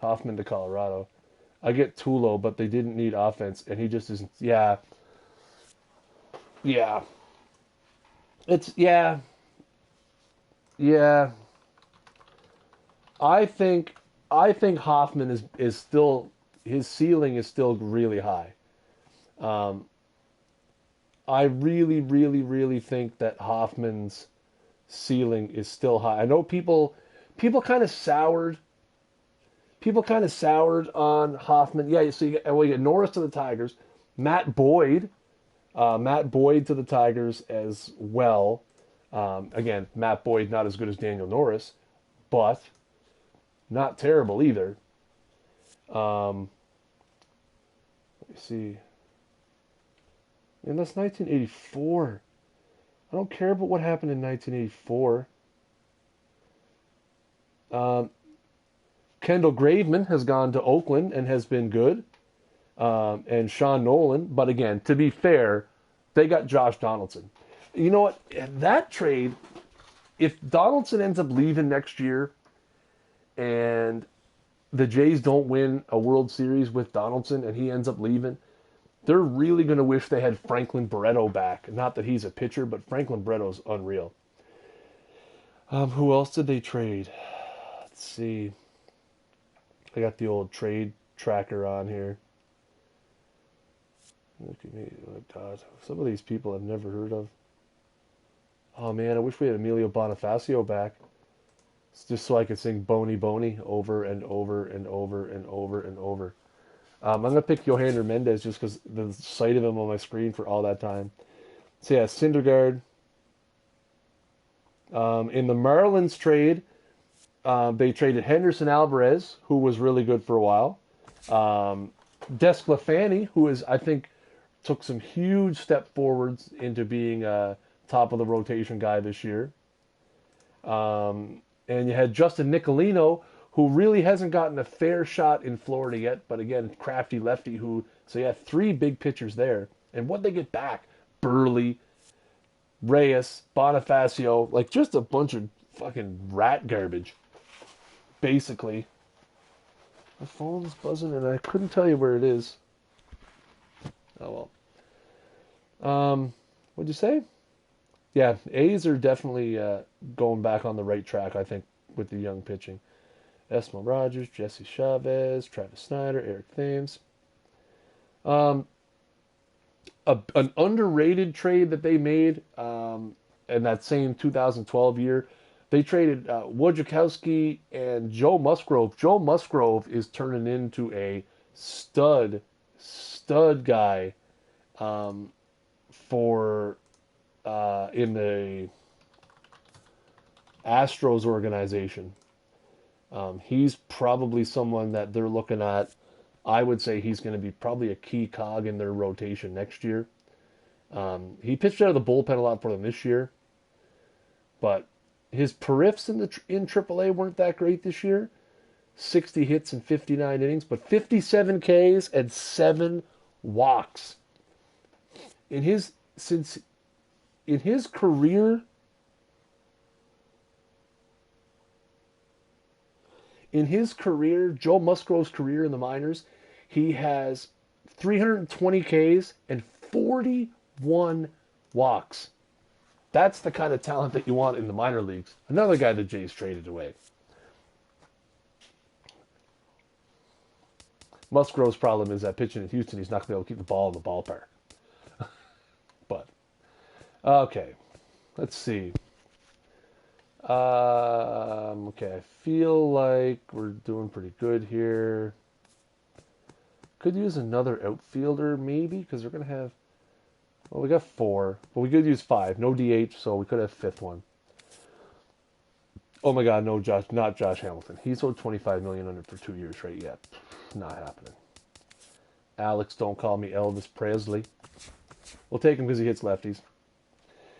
[SPEAKER 1] Hoffman to Colorado. I get Tulo, but they didn't need offense, and he just isn't... Yeah. Yeah. It's... Yeah. Yeah. I think I think Hoffman is still his ceiling is still really high. Um, I really think that Hoffman's ceiling is still high. I know people kind of soured on Hoffman. Yeah, you see, well, you get Norris to the Tigers, Matt Boyd, Matt Boyd to the Tigers as well. Again, Matt Boyd not as good as Daniel Norris, but not terrible either. Um, let me see. And that's 1984. I don't care about what happened in 1984. Um, Kendall Graveman has gone to Oakland and has been good. And Sean Nolan. But again, to be fair, they got Josh Donaldson. You know what? That trade, if Donaldson ends up leaving next year and the Jays don't win a World Series with Donaldson and he ends up leaving, they're really going to wish they had Franklin Barreto back. Not that he's a pitcher, but Franklin Barreto's unreal. Who else did they trade? Let's see. I got the old trade tracker on here. Look at me. Oh, God. Some of these people I've never heard of. Oh, man, I wish we had Emilio Bonifacio back. It's just so I could sing Boney Boney over and over and over and over and over. I'm going to pick Yohander Mendez just because the sight of him on my screen for all that time. So, yeah, Syndergaard. In the Marlins trade, they traded Henderson Alvarez, who was really good for a while. Desclafani, who is, I think, took some huge step forwards into being a top of the rotation guy this year. And you had Justin Nicolino, who really hasn't gotten a fair shot in Florida yet, but again, crafty lefty who, so you have three big pitchers there. And what they get back? Burley, Reyes, Bonifacio, like just a bunch of fucking rat garbage, basically. My phone's buzzing and I couldn't tell you where it is. Oh well. What'd you say? Yeah, A's are definitely going back on the right track, I think, with the young pitching. Esmo Rogers, Jesse Chavez, Travis Snyder, Eric Thames. Um, an underrated trade that they made in that same 2012 year, they traded Wojciechowski and Joe Musgrove. Joe Musgrove is turning into a stud guy for in the Astros organization. He's probably someone that they're looking at. I would say he's going to be probably a key cog in their rotation next year. He pitched out of the bullpen a lot for them this year, but his periffs in AAA weren't that great this year. 60 hits and 59 innings, but 57 Ks and 7 walks. In his career, Joe Musgrove's career in the minors, He has 320 Ks and 41 walks. That's the kind of talent that you want in the minor leagues. Another guy the Jays traded away. Musgrove's problem is that pitching in Houston, he's not going to be able to keep the ball in the ballpark. But, okay. Let's see. Okay, I feel like we're doing pretty good here. Could use another outfielder, maybe, because we're going to have... Well, we got 4, but we could use 5. No DH, so we could have 5th one. Oh my God, no, not Josh Hamilton. He's owed $25 million under for 2 years, right? Yeah, not happening. Alex, don't call me Elvis Presley. We'll take him because he hits lefties.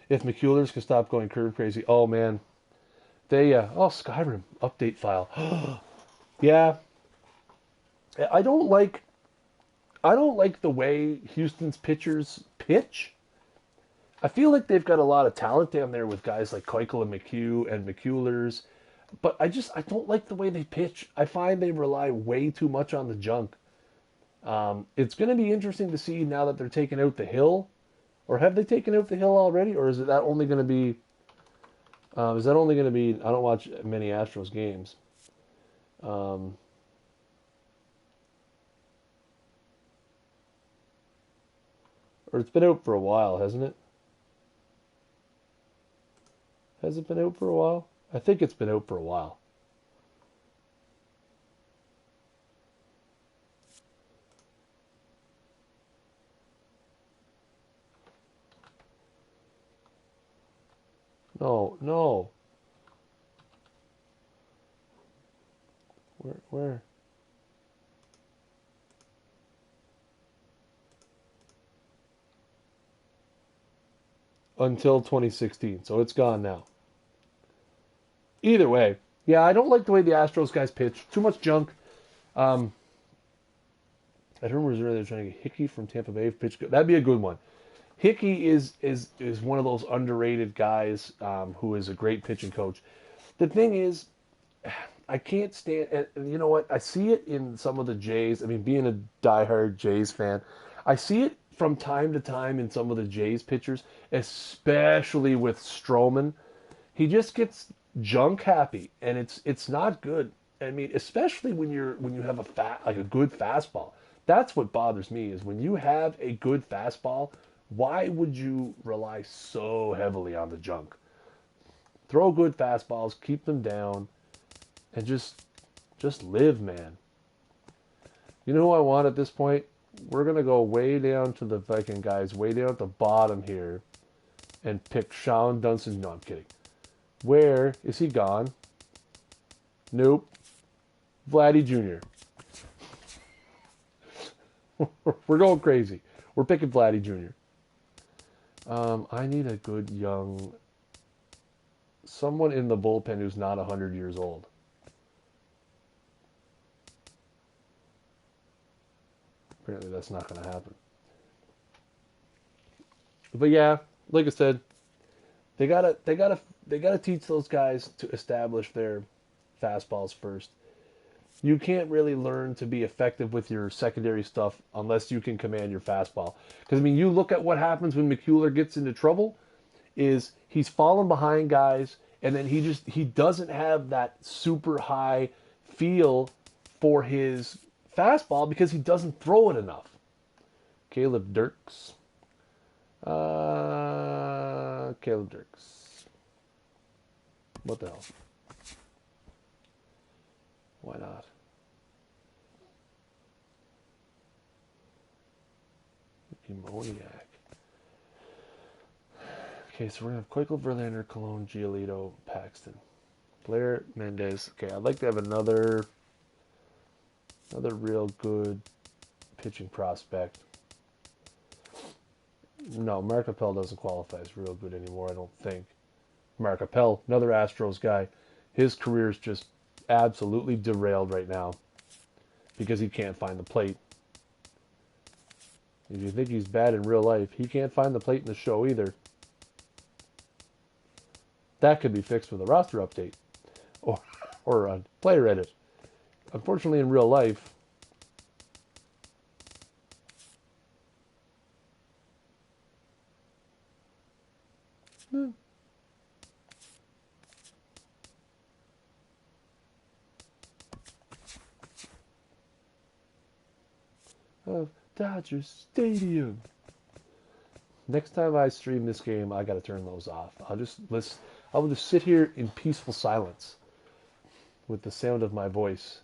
[SPEAKER 1] If McCullers could stop going curve crazy, oh man, Skyrim update file. Yeah, I don't like the way Houston's pitchers pitch. I feel like they've got a lot of talent down there with guys like Keuchel and McHugh and McCullers, but I don't like the way they pitch. I find they rely way too much on the junk. It's going to be interesting to see now that they're taking out the hill, or have they taken out the hill already, or is that only going to be? Is that only going to be? I don't watch many Astros games. Or it's been out for a while, hasn't it? Has it been out for a while? I think it's been out for a while. No. Where? Until 2016, so it's gone now. Either way, yeah, I don't like the way the Astros guys pitch. Too much junk. I heard rumors earlier trying to get Hickey from Tampa Bay pitch. That'd be a good one. Hickey is one of those underrated guys who is a great pitching coach. The thing is, I can't stand. And you know what? I see it in some of the Jays. I mean, being a diehard Jays fan, I see it from time to time in some of the Jays pitchers, especially with Stroman. He just gets junk happy, and it's not good. I mean, especially when you have a good fastball. That's what bothers me is when you have a good fastball. Why would you rely so heavily on the junk? Throw good fastballs, keep them down, and just live, man. You know who I want at this point? We're going to go way down to the Viking guys, way down at the bottom here, and pick Sean Dunston. No, I'm kidding. Where is he gone? Nope. Vladdy Jr. We're going crazy. We're picking Vladdy Jr. I need a good young... someone in the bullpen who's not 100 years old. Apparently that's not going to happen. But yeah, like I said, they gotta teach those guys to establish their fastballs first. You can't really learn to be effective with your secondary stuff unless you can command your fastball. Because I mean, you look at what happens when McCuller gets into trouble. Is he's falling behind guys, and then he doesn't have that super high feel for his fastball because he doesn't throw it enough. Caleb Dirks. Caleb Dirks. What the hell? Why not? Demoniac. Okay, so we're going to have Keuchel, Verlander, Cologne, Giolito, Paxton. Blair, Mendez. Okay, I'd like to have another real good pitching prospect. No, Mark Appel doesn't qualify as real good anymore, I don't think. Mark Appel, another Astros guy. His career's just absolutely derailed right now because he can't find the plate. If you think he's bad in real life, he can't find the plate in the show either. That could be fixed with a roster update or a player edit. Unfortunately, in real life, Of Dodger Stadium. Next time I stream this game, I got to turn those off. I will just sit here in peaceful silence with the sound of my voice.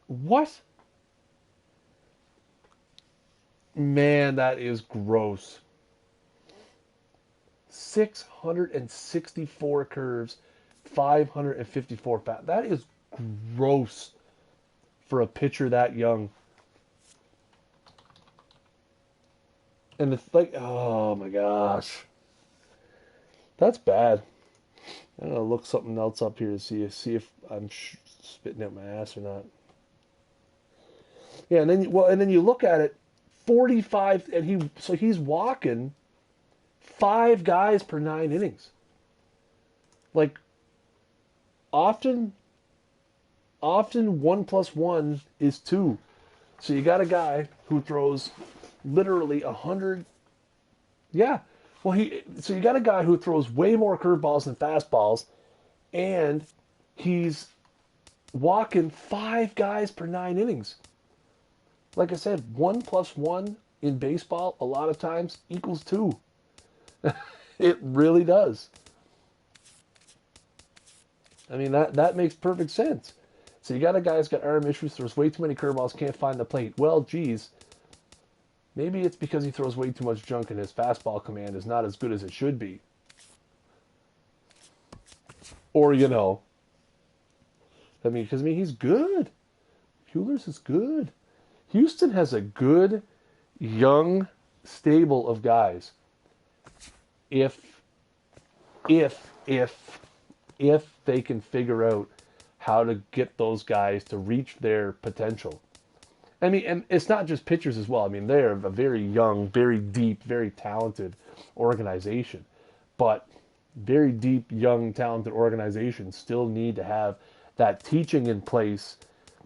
[SPEAKER 1] What? Man, that is gross. 664 curves, 554 pounds. That is gross for a pitcher that young. And it's like, oh my gosh. That's bad. I'm gonna look something else up here to see if I'm spitting out my ass or not. Yeah, and then you look at it, 45, and he's walking 5 guys per 9 innings. Like often 1 plus 1 is 2. So you got a guy who throws literally 100. Yeah. Well, so you got a guy who throws way more curveballs than fastballs, and he's walking 5 guys per 9 innings. Like I said, 1 plus 1 in baseball a lot of times equals 2. It really does. I mean, that makes perfect sense. So you got a guy who's got arm issues, throws way too many curveballs, can't find the plate. Well, geez, maybe it's because he throws way too much junk and his fastball command is not as good as it should be. Or, because he's good. Puehlers is good. Houston has a good, young stable of guys. If they can figure out how to get those guys to reach their potential. I mean, and it's not just pitchers as well. I mean, they're a very young, very deep, very talented organization. But very deep, young, talented organizations still need to have that teaching in place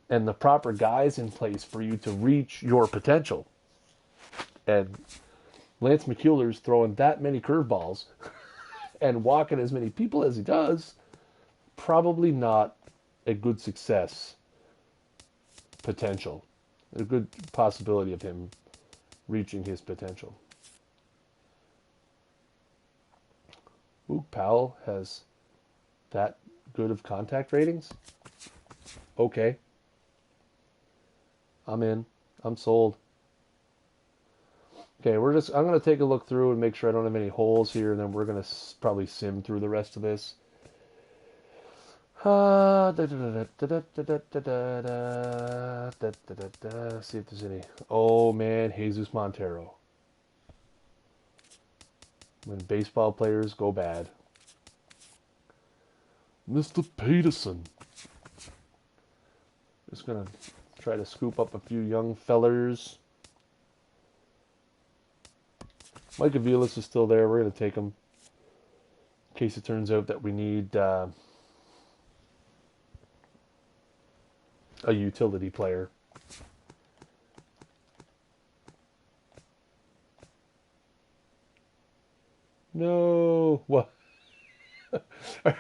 [SPEAKER 1] and the proper guys in place for you to reach your potential. And Lance McCullers throwing that many curveballs and walking as many people as he does, probably not a good success potential. A good possibility of him reaching his potential. Luke Powell has that good of contact ratings? Okay. I'm in. I'm sold. Okay, I'm going to take a look through and make sure I don't have any holes here, and then we're going to probably sim through the rest of this. See if there's any. Oh man, Jesus Montero. When baseball players go bad. Mr. Peterson. Just gonna try to scoop up a few young fellers. Mike Aviles is still there. We're gonna take him in case it turns out that we need a utility player. No. What?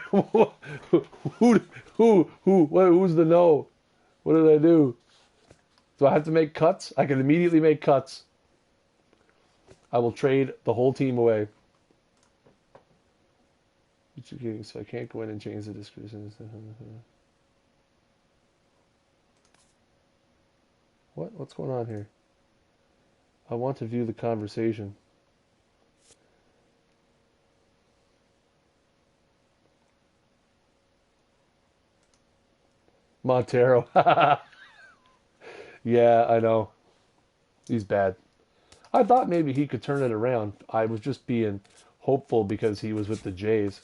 [SPEAKER 1] Who's the no? What did I do? Do I have to make cuts? I can immediately make cuts. I will trade the whole team away. So I can't go in and change the description. What? What's going on here? I want to view the conversation. Montero. Yeah, I know. He's bad. I thought maybe he could turn it around. I was just being hopeful because he was with the Jays.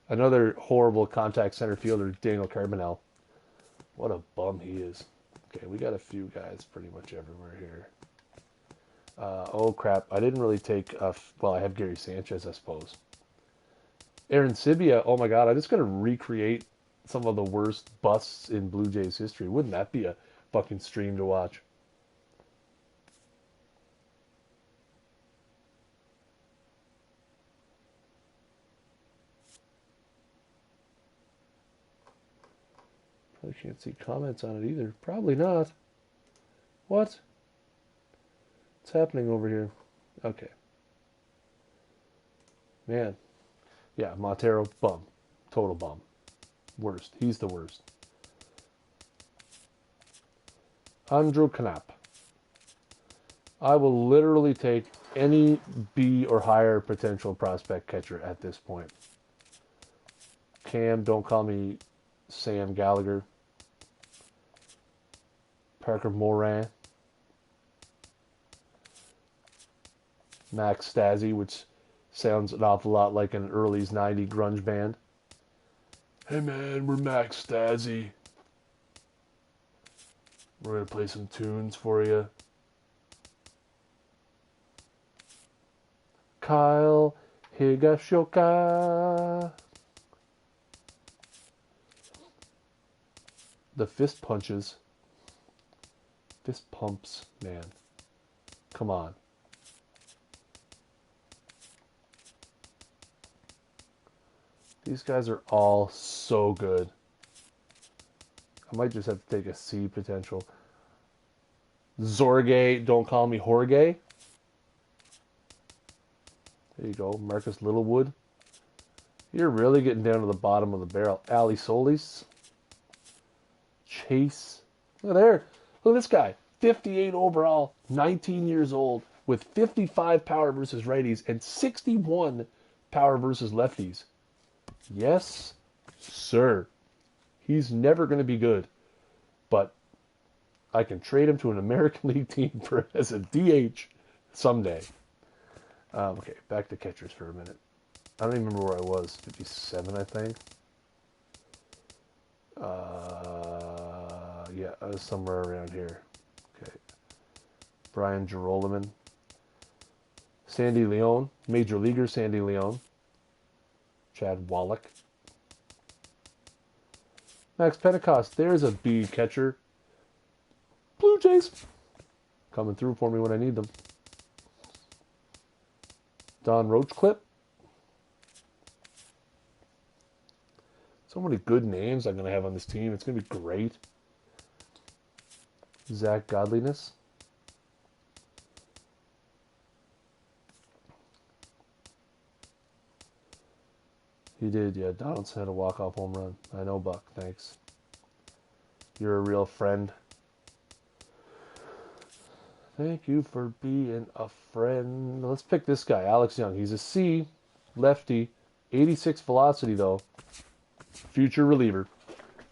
[SPEAKER 1] Another horrible contact center fielder, Daniel Carbonell. What a bum he is. Okay, we got a few guys pretty much everywhere here. Oh, crap. I didn't really take... well, I have Gary Sanchez, I suppose. Aaron Sibia. Oh, my God. I just got to recreate some of the worst busts in Blue Jays history. Wouldn't that be a fucking stream to watch? Probably can't see comments on it either. Probably not. What? What's happening over here? Okay. Man. Yeah, Montero, bum. Total bum. Worst. He's the worst. Andrew Knapp. I will literally take any B or higher potential prospect catcher at this point. Cam, don't call me Sam Gallagher. Parker Morin. Max Stassi, which sounds an awful lot like an early 90s grunge band. Hey man, we're Max Stassi. We're going to play some tunes for you. Kyle Higashioka. The fist punches. Fist pumps, man. Come on. These guys are all so good. I might just have to take a C potential. Zorge, don't call me Jorge. There you go, Marcus Littlewood. You're really getting down to the bottom of the barrel. Ali Solis. Chase. Look at there. Look at this guy. 58 overall, 19 years old, with 55 power versus righties and 61 power versus lefties. Yes, sir. He's never going to be good, but I can trade him to an American League team as a DH someday. Okay, back to catchers for a minute. I don't even remember where I was. 57, I think. Yeah, I was somewhere around here. Okay. Brian Girolman. Sandy Leon. Major Leaguer Sandy Leon. Chad Wallach. Max Pentecost. There's a B catcher. Blue Jays. Coming through for me when I need them. Don Roachcliffe. So many good names I'm going to have on this team. It's going to be great. Zach Godliness. He did, yeah. Donaldson had a walk-off home run. I know, Buck. Thanks. You're a real friend. Thank you for being a friend. Let's pick this guy, Alex Young. He's a C, lefty, 86 velocity, though. Future reliever.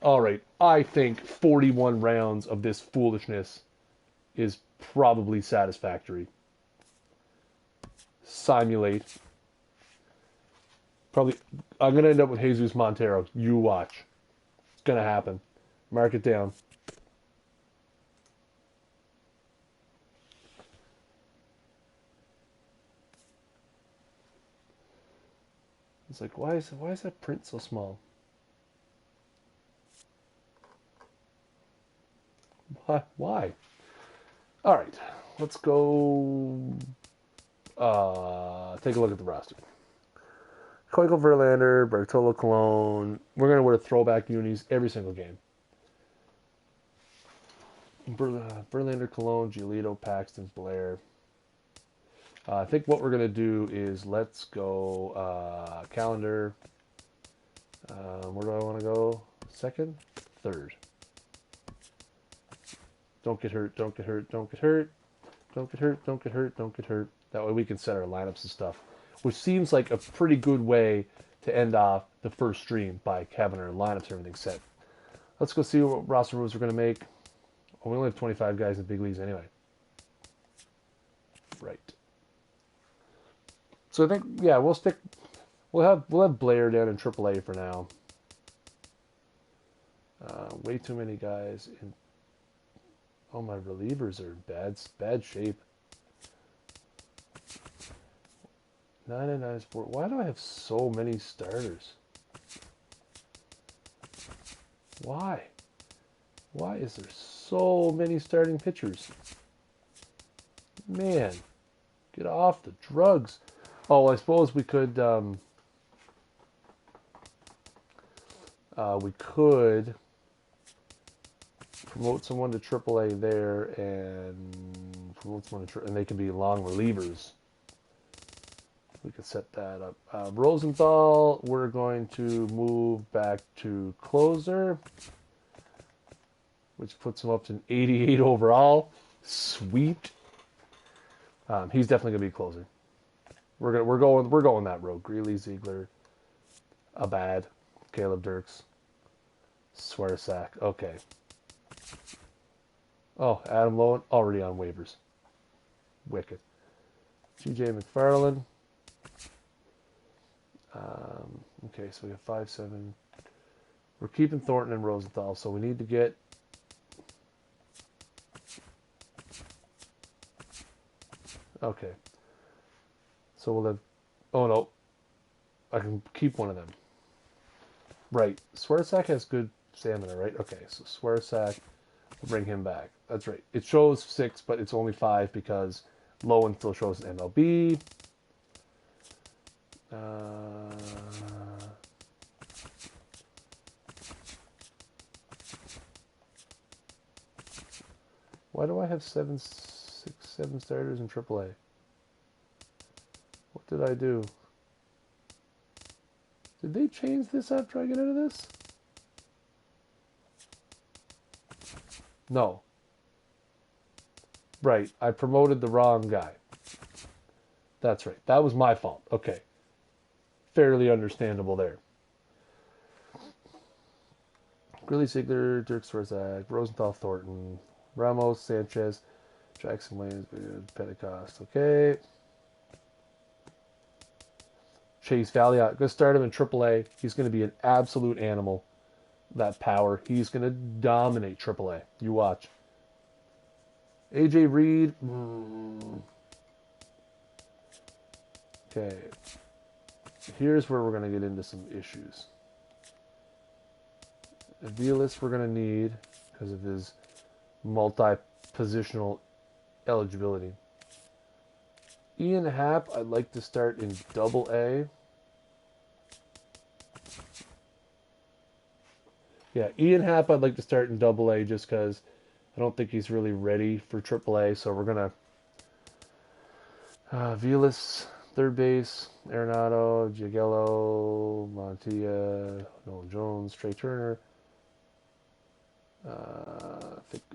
[SPEAKER 1] All right, I think 41 rounds of this foolishness is probably satisfactory. Simulate. Probably, I'm going to end up with Jesus Montero. You watch. It's going to happen. Mark it down. It's like, why is that print so small? Why? All right, let's go take a look at the roster. Keuchel, Verlander, Bartolo Colon. We're going to wear throwback unis every single game. Verlander, Colon, Giolito, Paxton, Blair. I think what we're going to do is let's go calendar. Where do I want to go? Second? Third. Don't get hurt, don't get hurt, don't get hurt. Don't get hurt, don't get hurt, don't get hurt. That way we can set our lineups and stuff. Which seems like a pretty good way to end off the first stream by having our lineups and everything set. Let's go see what roster moves we're going to make. Oh, we only have 25 guys in the big leagues anyway. Right. So I think, yeah, we'll have Blair down in AAA for now. Way too many guys in. Oh, my relievers are in bad shape. 99 sport. Why do I have so many starters? Why? Why is there so many starting pitchers? Man, get off the drugs. Oh, I suppose we could promote someone to AAA there and promote someone to and they can be long relievers. We could set that up. Rosenthal, we're going to move back to closer, which puts him up to an 88 overall. Sweet. He's definitely gonna be closer. We're going that road. Greeley, Ziegler, Abad, Caleb Dirks, Swearsack. Okay. Oh, Adam Lowen already on waivers. Wicked. T.J. McFarland. Okay, so we have 5-7. We're keeping Thornton and Rosenthal, so we need to get. Okay. So we'll have. Oh no. I can keep one of them. Right. Swearsack has good stamina, right? Okay, so Swearsack, we'll bring him back. That's right. It shows 6, but it's only 5 because Lowen still shows an MLB. Why do I have 7 starters in AAA? What did I do? Did they change this after I get out of this? No. Right, I promoted the wrong guy. That's right. That was my fault. Okay. Fairly understandable there. Grilly, Ziegler, Dirk Swarzak, Rosenthal, Thornton, Ramos, Sanchez, Jackson Williams, Pentecost. Okay. Chase Valiant. Going to start him in AAA. He's going to be an absolute animal. That power. He's going to dominate AAA. You watch. AJ Reed. Okay. Here's where we're going to get into some issues. Aviles we're going to need because of his multi-positional eligibility. Ian Happ, I'd like to start in AA. Yeah, Ian Happ, I'd like to start in AA just because I don't think he's really ready for AAA. So we're going to Vilas, third base, Arenado, Giagello, Montilla, Nolan Jones, Trey Turner.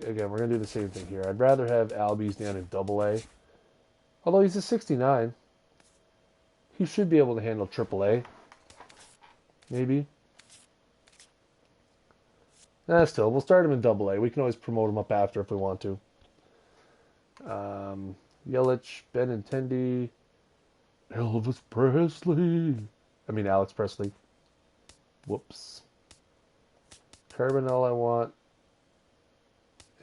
[SPEAKER 1] Again, we're going to do the same thing here. I'd rather have Albies down in AA. Although he's a 69. He should be able to handle AAA. Maybe. Still, we'll start him in AA. We can always promote him up after if we want to. Yelich, Benintendi, Elvis Presley. Alex Presley. Whoops. Carbonell I want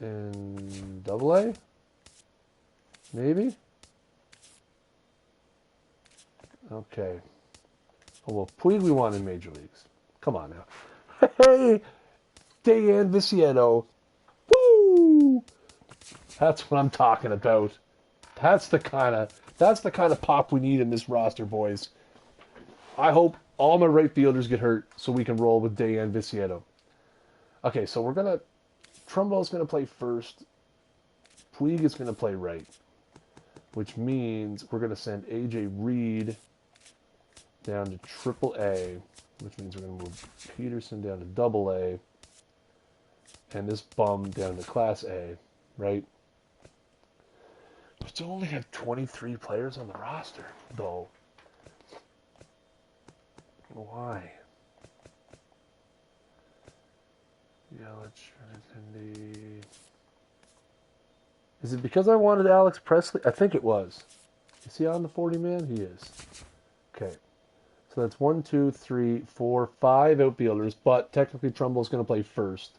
[SPEAKER 1] in AA? Maybe? Okay. Oh, well, Puig we want in Major Leagues. Come on now. Hey! Dayan Viciedo. Woo! That's what I'm talking about. That's the kind of pop we need in this roster, boys. I hope all my right fielders get hurt so we can roll with Dayan Viciedo. Okay, so Trumbo's gonna play first. Puig is gonna play right, which means we're gonna send AJ Reed down to AAA, which means we're gonna move Peterson down to AA, and this bum down to Class A, right? We still only have 23 players on the roster, though. Why? Is it because I wanted Alex Presley? I think it was. Is he on the 40-man? He is. Okay. So that's 1, 2, 3, 4, 5 outfielders, but technically Trumbull's going to play first.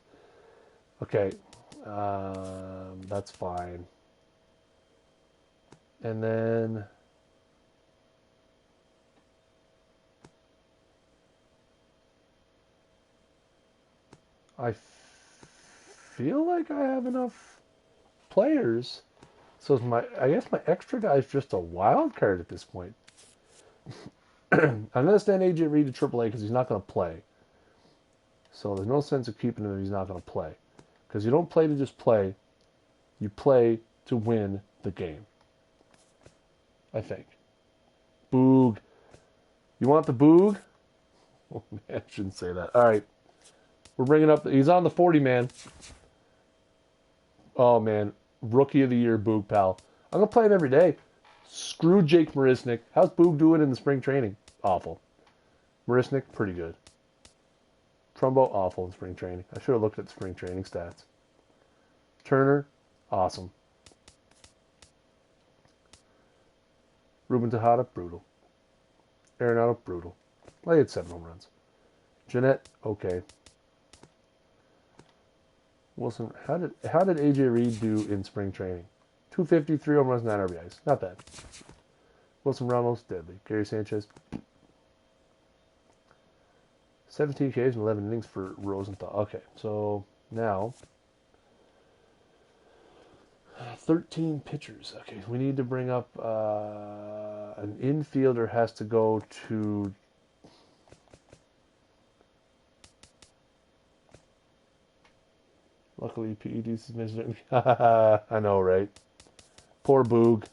[SPEAKER 1] Okay. That's fine. And then I feel like I have enough players. So I guess my extra guy is just a wild card at this point. I'm going to send AJ Reed to AAA because he's not going to play. So there's no sense of keeping him if he's not going to play. Because you don't play to just play. You play to win the game. I think. Boog. You want the boog? Oh, man, I shouldn't say that. All right. We're bringing up... He's on the 40, man. Oh, man. Rookie of the year, Boog, pal. I'm going to play him every day. Screw Jake Marisnik. How's Boog doing in the spring training? Awful. Marisnik, pretty good. Trumbo, awful in spring training. I should have looked at the spring training stats. Turner, awesome. Ruben Tejada, brutal. Arenado, brutal. I had 7 home runs. Jeanette, okay. Wilson, how did AJ Reed do in spring training? 250, 3 home runs, 9 RBIs. Not bad. Wilson Ramos, deadly. Gary Sanchez, 17 Ks and 11 innings for Rosenthal. Okay, so now 13 pitchers. Okay, we need to bring up an infielder has to go to luckily PED's mentioned it. I know, right? Poor Boog.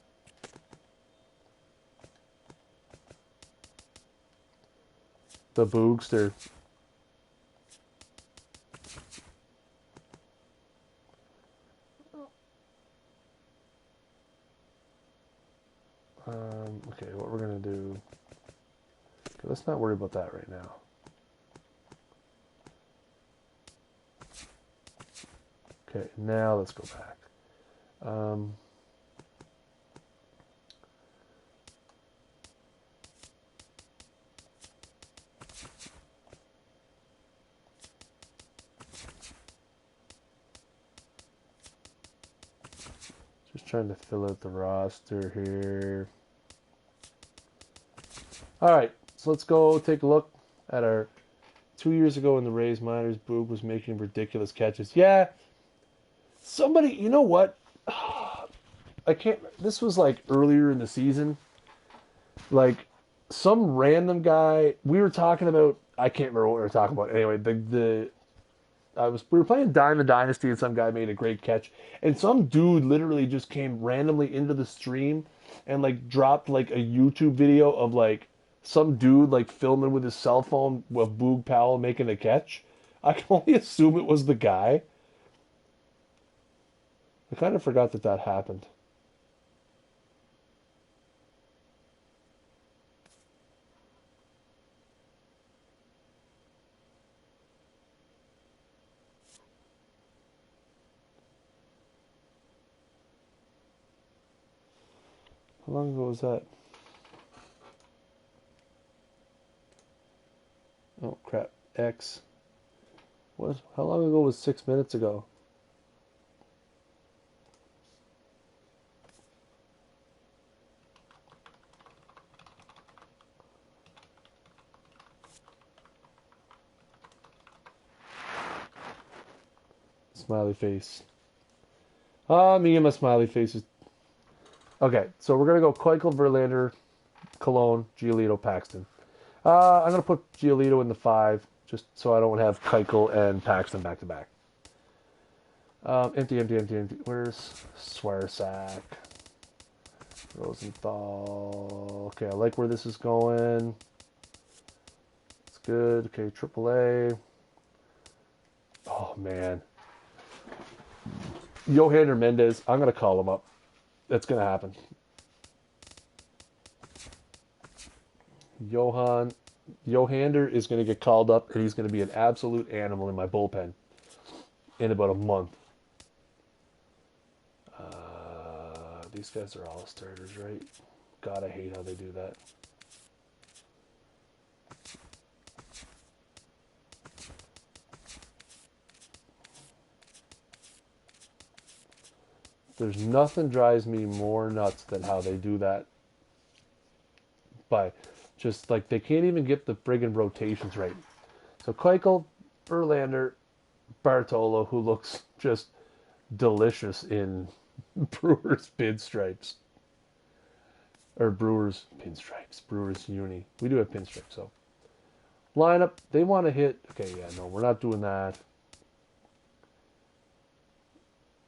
[SPEAKER 1] The Boogster. Okay, what we're going to do... Okay, let's not worry about that right now. Okay, now let's go back. Just trying to fill out the roster here. All right, so let's go take a look at our 2 years ago in the Rays minors. Boog was making ridiculous catches. Yeah, somebody, you know what? I can't. This was like earlier in the season. Like some random guy. We were talking about. I can't remember what we were talking about. Anyway, we were playing Diamond Dynasty and some guy made a great catch, and some dude literally just came randomly into the stream and like dropped like a YouTube video of like some dude like filming with his cell phone with Boog Powell making a catch. I can only assume it was the guy. I kind of forgot that happened. How long ago was that? Oh crap. X. What? How long ago was 6 minutes ago? Smiley face. Me and my smiley faces. Okay, so we're gonna go Keuchel, Verlander, Cologne, Giolito, Paxton. I'm gonna put Giolito in the 5, just so I don't have Keuchel and Paxton back to back. Empty. Where's Swearsack? Rosenthal. Okay, I like where this is going. It's good. Okay, AAA. Oh man. Yohander Mendez. I'm gonna call him up. That's gonna happen. Yohander is gonna get called up, and he's gonna be an absolute animal in my bullpen in about a month. These guys are all starters, right? God, I hate how they do that. There's nothing drives me more nuts than how they do that. By just like they can't even get the friggin' rotations right. So Keuchel, Verlander, Bartolo, who looks just delicious in Brewers pinstripes. Or Brewers pinstripes. Brewers uni. We do have pinstripes, so. Lineup, they want to hit. Okay, yeah, no, we're not doing that.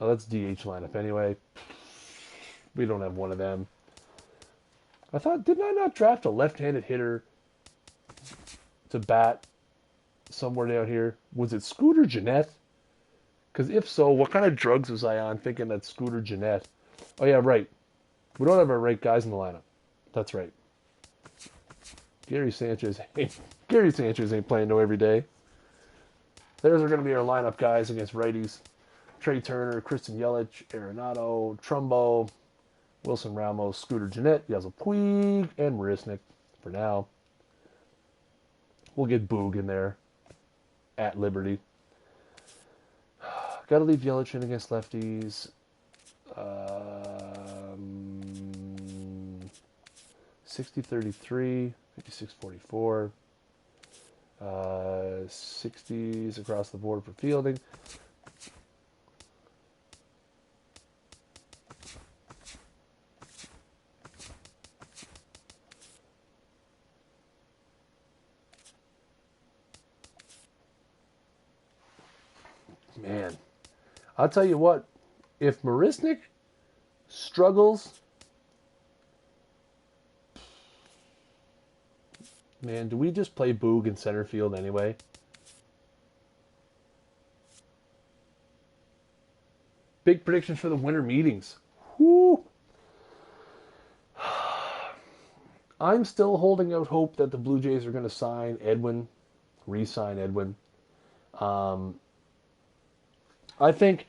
[SPEAKER 1] Oh, that's DH lineup anyway. We don't have one of them. I thought, didn't I not draft a left-handed hitter to bat somewhere down here? Was it Scooter Gennett? Because if so, what kind of drugs was I on thinking that Scooter Gennett? Oh yeah, right. We don't have our right guys in the lineup. That's right. Gary Sanchez ain't playing no every day. There's are going to be our lineup guys against righties. Trey Turner, Kristen Yelich, Arenado, Trumbo, Wilson Ramos, Scooter Gennett, Yazel Puig, and Marisnik for now. We'll get Boog in there at Liberty. Got to leave Yelich in against lefties. 60-33, 56-44. 60s across the board for fielding. Man, I'll tell you what, if Marisnik struggles, man, do we just play Boog in center field anyway? Big predictions for the winter meetings. Whoo! I'm still holding out hope that the Blue Jays are going to sign Edwin, re-sign Edwin. I think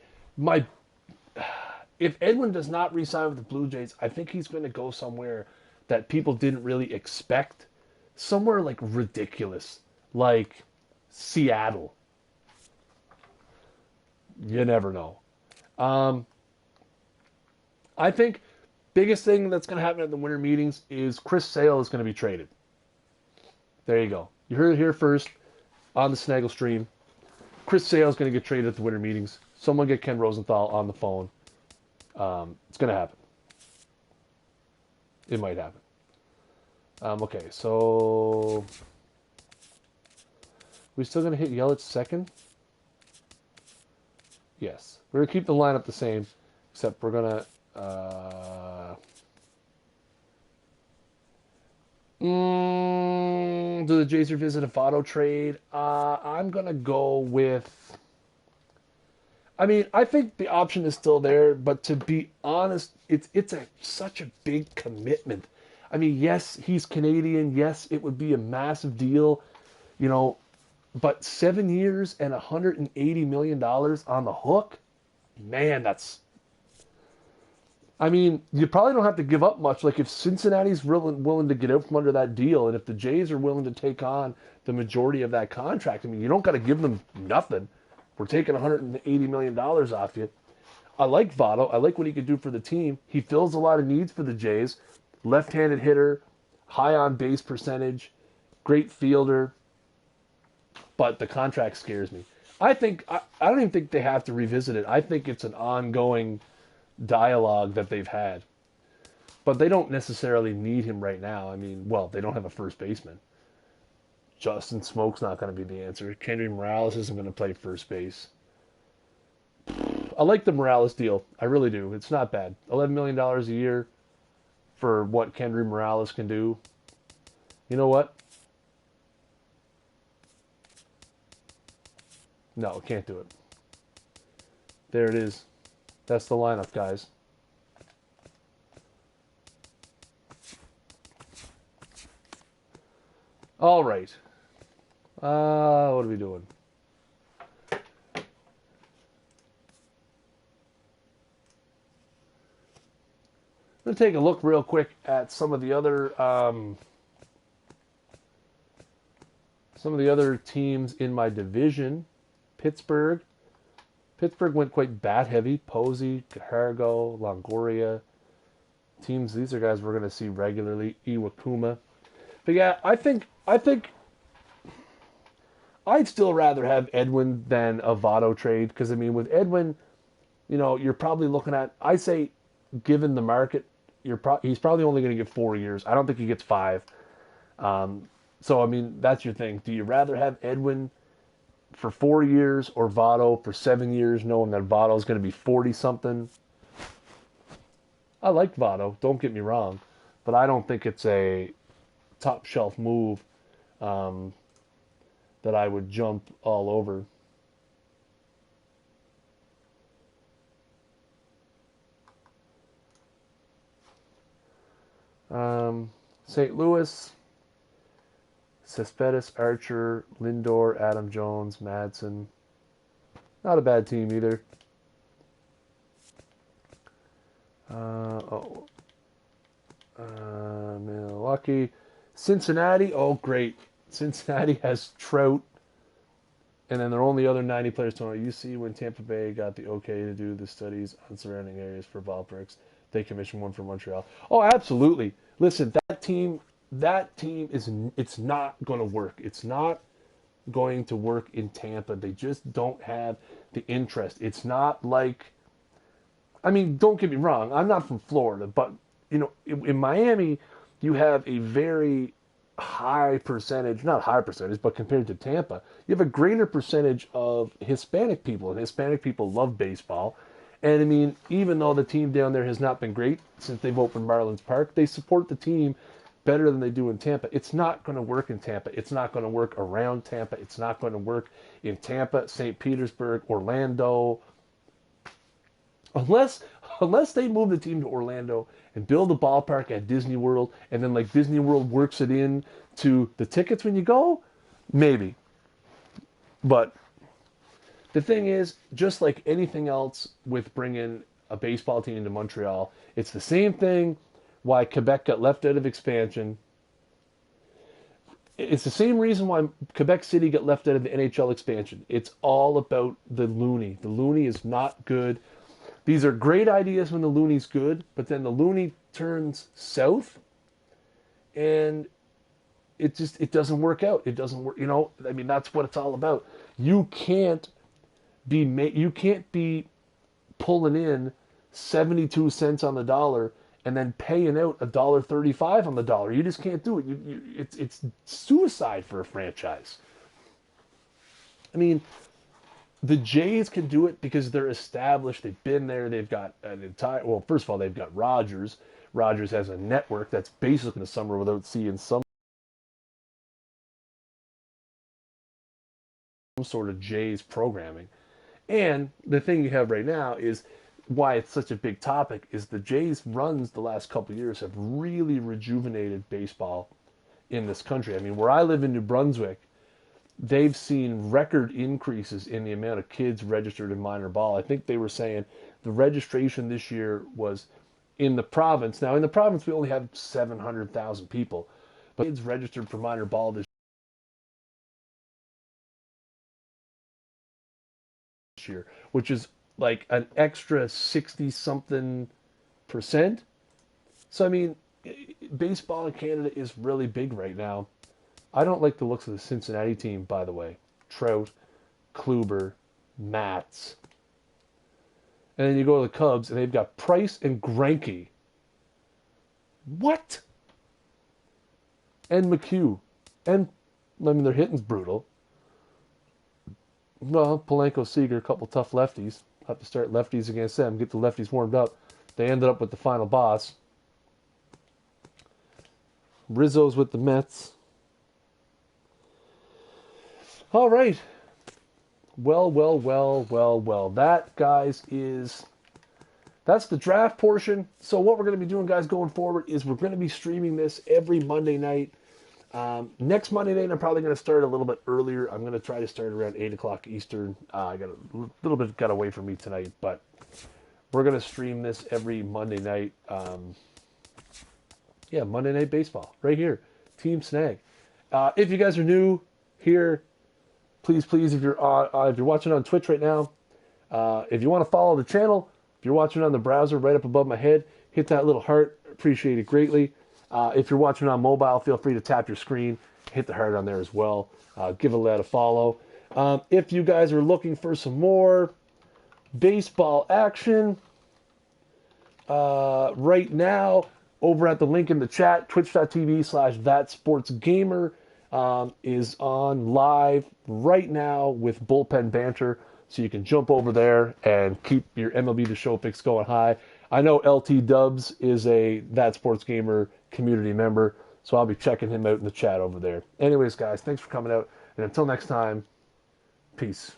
[SPEAKER 1] if Edwin does not re-sign with the Blue Jays, I think he's going to go somewhere that people didn't really expect. Somewhere like ridiculous, like Seattle. You never know. I think biggest thing that's going to happen at the winter meetings is Chris Sale is going to be traded. There you go. You heard it here first on the Snaggle stream. Chris Sale is going to get traded at the winter meetings. Someone get Ken Rosenthal on the phone. It's going to happen. It might happen. Okay, so we still going to hit Yelich second? Yes. We're going to keep the lineup the same, except we're going to... do the Jays revisit a Votto trade? I'm going to go with... I mean, I think the option is still there, but to be honest, it's such a big commitment. I mean, yes, he's Canadian. Yes, it would be a massive deal, but 7 years and $180 million on the hook? Man, that's... I mean, you probably don't have to give up much. Like, if Cincinnati's willing to get out from under that deal, and if the Jays are willing to take on the majority of that contract, I mean, you don't got to give them nothing. We're taking $180 million off you. I like Votto. I like what he could do for the team. He fills a lot of needs for the Jays. Left-handed hitter, high on base percentage, great fielder. But the contract scares me. I don't even think they have to revisit it. I think it's an ongoing dialogue that they've had. But they don't necessarily need him right now. I mean, well, they don't have a first baseman. Justin Smoke's not going to be the answer. Kendry Morales isn't going to play first base. I like the Morales deal. I really do. It's not bad. $11 million a year for what Kendry Morales can do. You know what? No, can't do it. There it is. That's the lineup, guys. All right. What are we doing? I'm going to take a look real quick at some of the other teams in my division. Pittsburgh went quite bat heavy. Posey, Cajargo, Longoria. Teams, these are guys we're going to see regularly. Iwakuma. But yeah, I think I'd still rather have Edwin than a Votto trade because, I mean, with Edwin, you're probably looking at, I say, given the market, he's probably only going to get 4 years. I don't think he gets 5. So, I mean, that's your thing. Do you rather have Edwin for 4 years or Votto for 7 years, knowing that Votto's going to be 40-something? I like Votto, don't get me wrong, but I don't think it's a top shelf move that I would jump all over. St. Louis, Cespedes, Archer, Lindor, Adam Jones, Madsen. Not a bad team either. Milwaukee, Cincinnati. Oh, great. Cincinnati has Trout, and then their only other 90 players. You see, when Tampa Bay got the okay to do the studies on surrounding areas for ballparks, they commissioned one for Montreal. Oh, absolutely. Listen, it's not going to work. It's not going to work in Tampa. They just don't have the interest. It's not like, I mean, don't get me wrong. I'm not from Florida, but in Miami, you have a very high percentage, not high percentage, but compared to Tampa, you have a greater percentage of Hispanic people, and Hispanic people love baseball. And I mean, even though the team down there has not been great since they've opened Marlins Park, they support the team better than they do in Tampa. It's not going to work in Tampa. It's not going to work around Tampa. It's not going to work in Tampa, St. Petersburg, Orlando. Unless they move the team to Orlando and build a ballpark at Disney World, and then like Disney World works it in to the tickets when you go, maybe. But the thing is, just like anything else with bringing a baseball team to Montreal, it's the same thing why Quebec got left out of expansion. It's the same reason why Quebec City got left out of the NHL expansion. It's all about the loonie. The loonie is not good. These are great ideas when the loonie's good, but then the loonie turns south, and it doesn't work out. It doesn't work. I mean, that's what it's all about. You can't be pulling in 72 cents on the dollar and then paying out $1.35 on the dollar. You just can't do it. It's suicide for a franchise. I mean, the Jays can do it because they're established. They've been there. They've got an entire. Well, first of all, they've got Rogers. Rogers has a network that's basically in the summer without seeing some sort of Jays programming. And the thing you have right now is why it's such a big topic is the Jays runs the last couple of years have really rejuvenated baseball in this country. I mean, where I live in New Brunswick, they've seen record increases in the amount of kids registered in minor ball. I think they were saying the registration this year was in the province. Now, in the province, we only have 700,000 people, but kids registered for minor ball this year, which is like an extra 60-something percent. So, I mean, baseball in Canada is really big right now. I don't like the looks of the Cincinnati team, by the way. Trout, Kluber, Matz. And then you go to the Cubs, and they've got Price and Greinke. What? And McHugh. And, I mean, their hitting's brutal. Well, Polanco, Seager, a couple tough lefties. Have to start lefties against them, get the lefties warmed up. They ended up with the final boss. Rizzo's with the Mets. All right. Well. That, guys, that's the draft portion. So what we're going to be doing, guys, going forward is we're going to be streaming this every Monday night. Next Monday night, I'm probably going to start a little bit earlier. I'm going to try to start around 8 o'clock Eastern. I got a little bit got away from me tonight, but we're going to stream this every Monday night. Monday Night Baseball, right here. Team Snag. If you guys are new here, please, if you're watching on Twitch right now, if you want to follow the channel, if you're watching on the browser right up above my head, hit that little heart. Appreciate it greatly. If you're watching on mobile, feel free to tap your screen hit the heart on there as well. Give that a follow. If you guys are looking for some more baseball action, right now, over at the link in the chat, twitch.tv/thatsportsgamer is on live right now with Bullpen Banter. So you can jump over there and keep your MLB The Show picks going high. I know LT Dubs is a That Sports Gamer community member, so I'll be checking him out in the chat over there. Anyways, guys, thanks for coming out. And until next time, peace.